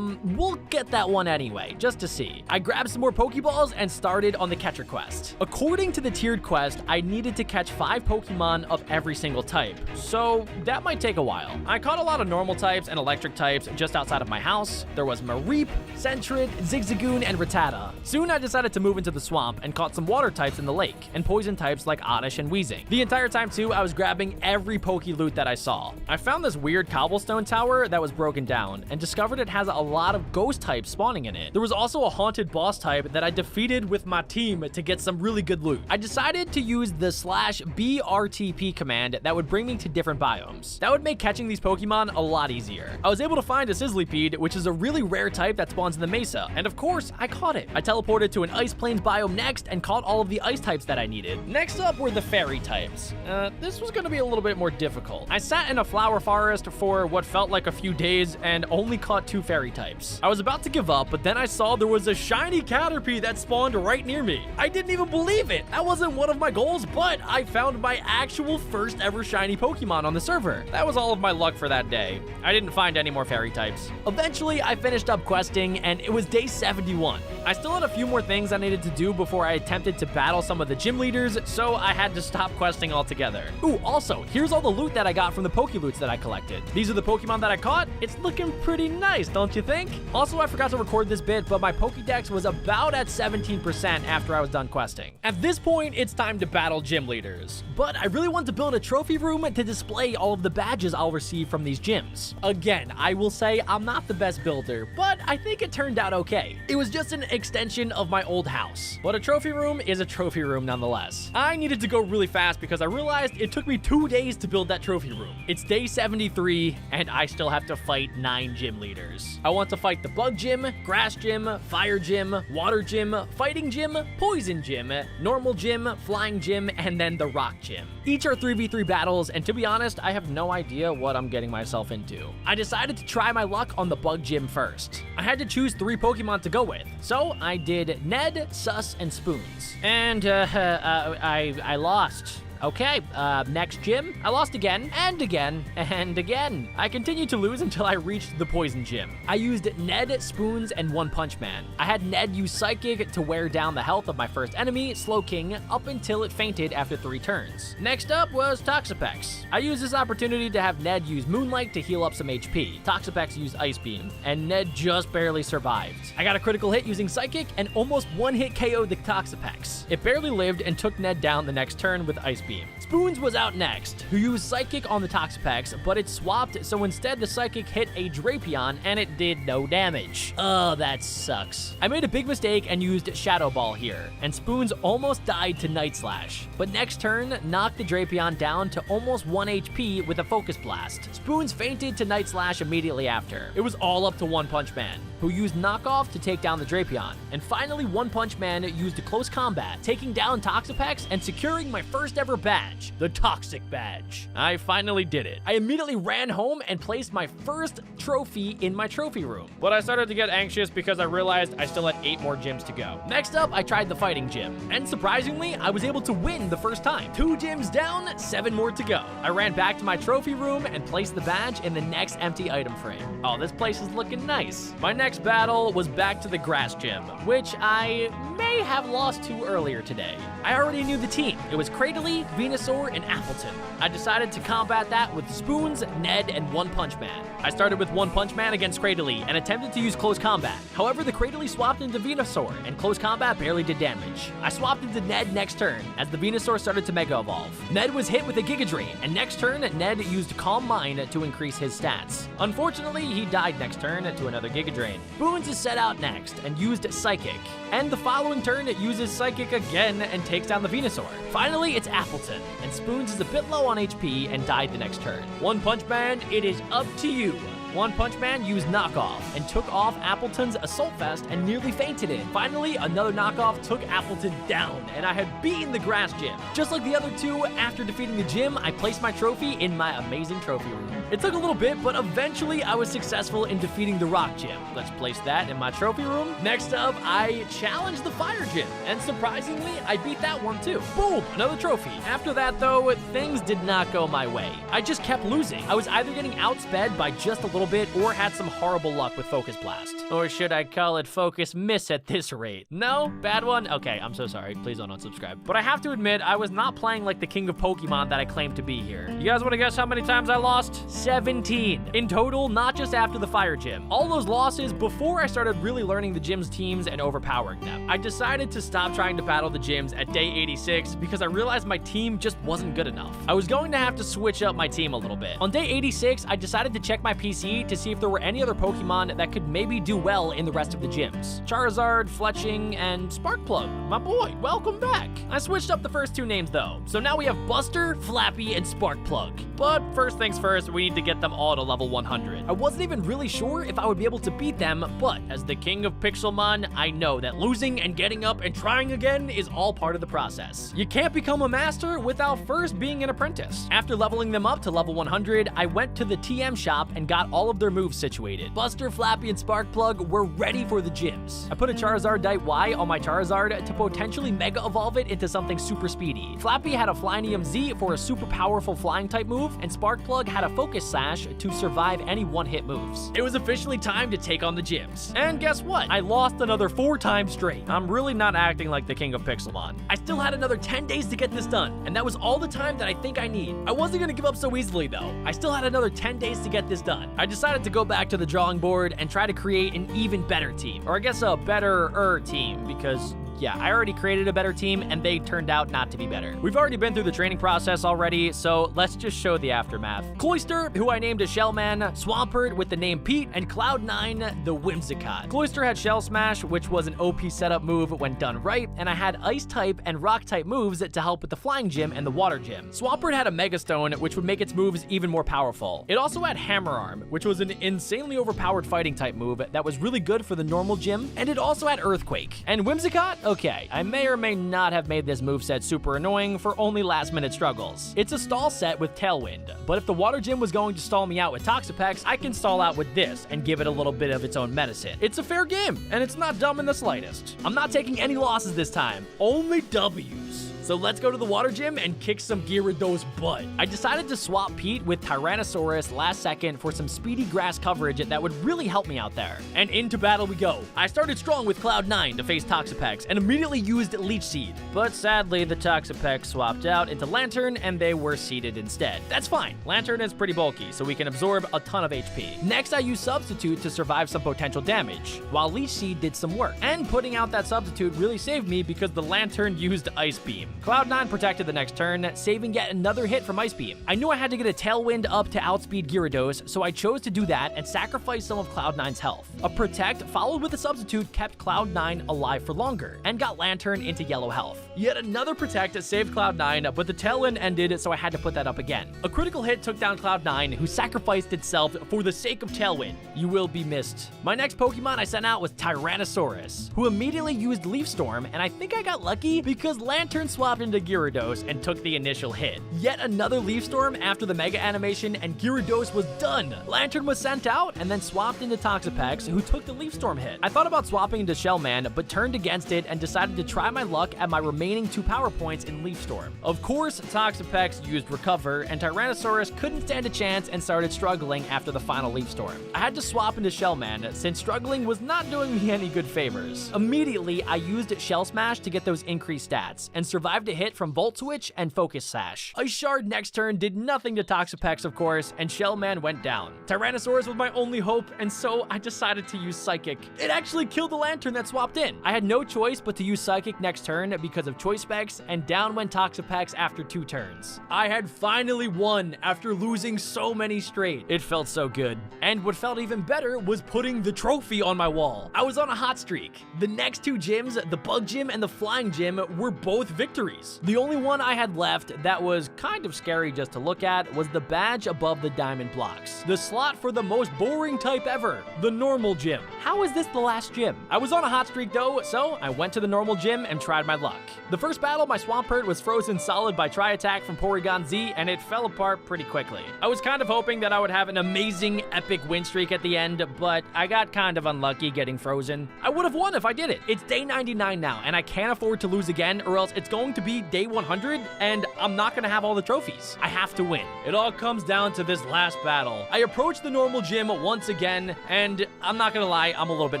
we'll get that one anyway, just to see. I grabbed some more Pokeballs and started on the Catcher quest. According to the tiered quest, I needed to catch 5 Pokemon of every single type, so that might take a while. I caught a lot of normal types and electric types just outside of my house. There was Mareep, Sentret, Zigzagoon, and Rattata. Soon I decided to move into the swamp and caught some water types in the lake, and poison types like Oddish and Weezing. The entire time too, I was grabbing every Poke loot that I saw. I found this weird cobblestone tower that was broken down, and discovered it has a lot of ghost types spawning in it. There was also a haunted boss type that I defeated with my team to get some really good loot. I decided to use the /BRTP command that would bring me to different biomes. That would make catching these Pokemon a lot easier. I was able to find a Sizzlipede, which is a really rare type that spawns in the Mesa, and of course, I caught it. I teleported to an Ice Plains biome next and caught all of the ice types that I needed. Next up were the fairy types. This was gonna be a little bit more difficult. I sat in a flower forest for what felt like a few days and only caught 2 fairy types. I was about to give up, but then I saw there was a shiny Caterpie that spawned right near me. I didn't even believe it. That wasn't one of my goals, but I found my actual first ever shiny Pokemon on the server. That was all of my luck for that day. I didn't find any more fairy types. Eventually, I finished up questing, and it was day 71. I still had a few more things I needed to do before I attempted to battle some of the gym leaders, so I had to stop questing altogether. Ooh, also, here's all the loot that I got from the Pokéloots that I collected. These are the Pokemon that I caught. It's looking pretty nice, don't you think? Also, I forgot to record this bit, but my Pokédex was about at 17% after I was done questing. At this point, it's time to battle gym leaders. But I really want to build a trophy room to display all of the badges I'll receive from these gyms. Again, I will say I'm not the best builder, but I think it turned out okay. It was just an extension of my old house. But a trophy room is a trophy room nonetheless. I needed to go really fast because I realized it took me 2 days to build that trophy room. It's day 73, and I still have to fight 9 gym leaders. I want to fight the Bug Gym, Grass Gym, Fire Gym, Water Gym, Fighting Gym, Poison Gym, Normal Gym, Flying Gym, and then the Rock Gym. Each are 3v3 battles, and to be honest, I have no idea what I'm getting myself into. I decided to try my luck on the Bug Gym first. I had to choose 3 Pokemon to go with, so I did Ned, Sus, and Spoons. And I lost. Okay, next gym. I lost again, and again, and again. I continued to lose until I reached the Poison Gym. I used Ned, Spoons, and One Punch Man. I had Ned use Psychic to wear down the health of my first enemy, Slowking, up until it fainted after 3 turns. Next up was Toxapex. I used this opportunity to have Ned use Moonlight to heal up some HP. Toxapex used Ice Beam, and Ned just barely survived. I got a critical hit using Psychic and almost one-hit KO'd the Toxapex. It barely lived and took Ned down the next turn with Ice Beam. Spoons was out next, who used Psychic on the Toxapex, but it swapped, so instead the Psychic hit a Drapion and it did no damage. Oh, that sucks. I made a big mistake and used Shadow Ball here, and Spoons almost died to Night Slash, but next turn knocked the Drapion down to almost 1 HP with a Focus Blast. Spoons fainted to Night Slash immediately after. It was all up to One Punch Man, who used Knockoff to take down the Drapion, and finally One Punch Man used Close Combat, taking down Toxapex and securing my first ever badge, the Toxic Badge. I finally did it. I immediately ran home and placed my first trophy in my trophy room. But I started to get anxious because I realized I still had 8 more gyms to go. Next up, I tried the Fighting Gym, and surprisingly, I was able to win the first time. 2 gyms down, 7 more to go. I ran back to my trophy room and placed the badge in the next empty item frame. Oh, this place is looking nice. My next battle was back to the Grass Gym, which I may have lost to earlier today. I already knew the team. It was Cradily, Venusaur, and Appleton. I decided to combat that with Spoons, Ned, and One Punch Man. I started with One Punch Man against Cradily and attempted to use Close Combat. However, the Cradily swapped into Venusaur, and Close Combat barely did damage. I swapped into Ned next turn, as the Venusaur started to Mega Evolve. Ned was hit with a Giga Drain, and next turn, Ned used Calm Mind to increase his stats. Unfortunately, he died next turn to another Giga Drain. Spoons is set out next, and used Psychic. And the following turn, it uses Psychic again and takes down the Venusaur. Finally, it's Appleton, and Spoons is a bit low on HP and died the next turn. One Punch Man, it is up to you. One Punch Man used Knockoff and took off Appleton's Assault Vest and nearly fainted it. Finally, another Knockoff took Appleton down, and I had beaten the Grass Gym. Just like the other 2, after defeating the gym, I placed my trophy in my amazing trophy room. It took a little bit, but eventually I was successful in defeating the Rock Gym. Let's place that in my trophy room. Next up, I challenged the Fire Gym, and surprisingly, I beat that one too. Boom, another trophy. After that though, things did not go my way. I just kept losing. I was either getting outsped by just a little little bit or had some horrible luck with Focus Blast. Or should I call it Focus Miss at this rate? No? Bad one? Okay, I'm so sorry. Please don't unsubscribe. But I have to admit, I was not playing like the king of Pokemon that I claimed to be here. You guys want to guess how many times I lost? 17. In total, not just after the fire gym. All those losses before I started really learning the gym's teams and overpowering them. I decided to stop trying to battle the gyms at day 86 because I realized my team just wasn't good enough. I was going to have to switch up my team a little bit. On day 86, I decided to check my PC to see if there were any other Pokemon that could maybe do well in the rest of the gyms. Charizard, Fletching, and Sparkplug. My boy, welcome back. I switched up the first two names though. So now we have Buster, Flappy, and Sparkplug. But first things first, we need to get them all to level 100. I wasn't even really sure if I would be able to beat them, but as the king of Pixelmon, I know that losing and getting up and trying again is all part of the process. You can't become a master without first being an apprentice. After leveling them up to level 100, I went to the TM shop and got all of their moves situated. Buster, Flappy, and Sparkplug were ready for the gyms. I put a Charizard Type Y on my Charizard to potentially Mega Evolve it into something super speedy. Flappy had a Flynium Z for a super powerful flying type move, and Sparkplug had a Focus Sash to survive any one-hit moves. It was officially time to take on the gyms. And guess what? I lost another 4 times straight. I'm really not acting like the king of Pixelmon. I still had another 10 days to get this done, and that was all the time that I think I need. I wasn't gonna give up so easily though. I still had another 10 days to get this done. I decided to go back to the drawing board and try to create an even better team. Or I guess a better-er team, because yeah, I already created a better team and they turned out not to be better. We've already been through the training process already, so let's just show the aftermath. Cloyster, who I named a Shellman, Swampert with the name Pete, and Cloud9, the Whimsicott. Cloyster had Shell Smash, which was an OP setup move when done right, and I had Ice type and Rock type moves to help with the Flying Gym and the Water Gym. Swampert had a Mega Stone, which would make its moves even more powerful. It also had Hammer Arm, which was an insanely overpowered fighting type move that was really good for the normal gym, and it also had Earthquake. And Whimsicott? Okay, I may or may not have made this moveset super annoying for only last-minute struggles. It's a stall set with Tailwind, but if the Water Gym was going to stall me out with Toxapex, I can stall out with this and give it a little bit of its own medicine. It's a fair game, and it's not dumb in the slightest. I'm not taking any losses this time, only W's. So let's go to the Water Gym and kick some Gyarados butt. I decided to swap Pete with Tyrannosaurus last second for some speedy grass coverage that would really help me out there. And into battle we go. I started strong with Cloud9 to face Toxapex and immediately used Leech Seed. But sadly, the Toxapex swapped out into Lantern and they were seeded instead. That's fine. Lantern is pretty bulky, so we can absorb a ton of HP. Next, I used Substitute to survive some potential damage, while Leech Seed did some work. And putting out that Substitute really saved me because the Lantern used Ice Beam. Cloud9 protected the next turn, saving yet another hit from Ice Beam. I knew I had to get a Tailwind up to outspeed Gyarados, so I chose to do that and sacrifice some of Cloud9's health. A Protect followed with a Substitute kept Cloud9 alive for longer, and got Lantern into yellow health. Yet another Protect saved Cloud9, but the Tailwind ended, so I had to put that up again. A critical hit took down Cloud9, who sacrificed itself for the sake of Tailwind. You will be missed. My next Pokemon I sent out was Tyrannosaurus, who immediately used Leaf Storm, and I think I got lucky because Lantern swapped into Gyarados and took the initial hit. Yet another Leaf Storm after the Mega Animation and Gyarados was done. Lantern was sent out and then swapped into Toxapex, who took the Leaf Storm hit. I thought about swapping into Shellman, but turned against it and decided to try my luck at my remaining 2 power points in Leaf Storm. Of course, Toxapex used Recover, and Tyrannosaurus couldn't stand a chance and started struggling after the final Leaf Storm. I had to swap into Shellman, since struggling was not doing me any good favors. Immediately, I used Shell Smash to get those increased stats, and survived a hit from Volt Switch and Focus Sash. Ice Shard next turn did nothing to Toxapex, of course, and Shellman went down. Tyrannosaurus was my only hope, and so I decided to use Psychic. It actually killed the Lantern that swapped in. I had no choice but to use Psychic next turn because of choice specs, and down went Toxapex after 2 turns. I had finally won after losing so many straight. It felt so good. And what felt even better was putting the trophy on my wall. I was on a hot streak. The next 2 gyms, the Bug Gym and the Flying Gym, were both victories. The only one I had left that was kind of scary just to look at was the badge above the diamond blocks. The slot for the most boring type ever, the normal gym. How is this the last gym? I was on a hot streak though, so I went to the normal gym and tried my luck. The first battle, my Swampert was frozen solid by Tri-Attack from Porygon Z, and it fell apart pretty quickly. I was kind of hoping that I would have an amazing epic win streak at the end, but I got kind of unlucky getting frozen. I would have won if I did it. It's day 99 now, and I can't afford to lose again, or else it's going going to be day 100, and I'm not gonna have all the trophies. I have to win. It all comes down to this last battle. I approached the normal gym once again, and I'm not gonna lie, I'm a little bit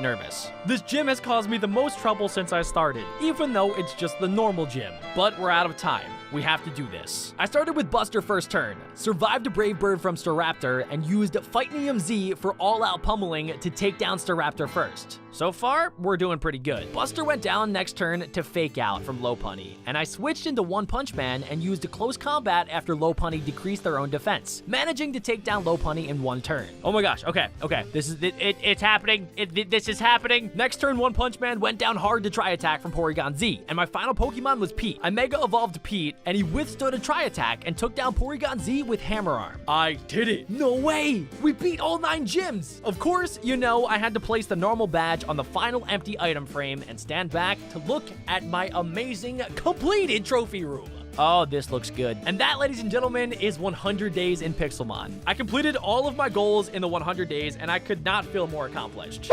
nervous. This gym has caused me the most trouble since I started, even though it's just the normal gym. But we're out of time. We have to do this. I started with Buster first turn, survived a Brave Bird from Staraptor, and used Fightinium Z for all-out pummeling to take down Staraptor first. So far, we're doing pretty good. Buster went down next turn to Fake Out from Lopunny, and I switched into One Punch Man and used close combat after Lopunny decreased their own defense, managing to take down Lopunny in one turn. Oh my gosh, okay, this is it's happening. This is happening. Next turn, One Punch Man went down hard to Tri Attack from Porygon Z, and my final Pokemon was Pete. I Mega Evolved Pete, and he withstood a Tri Attack and took down Porygon Z with Hammer Arm. I did it. No way! We beat all 9 gyms! Of course, you know, I had to place the normal badge on the final empty item frame and stand back to look at my amazing completed trophy room. Oh, this looks good. And that, ladies and gentlemen, is 100 days in Pixelmon. I completed all of my goals in the 100 days, and I could not feel more accomplished.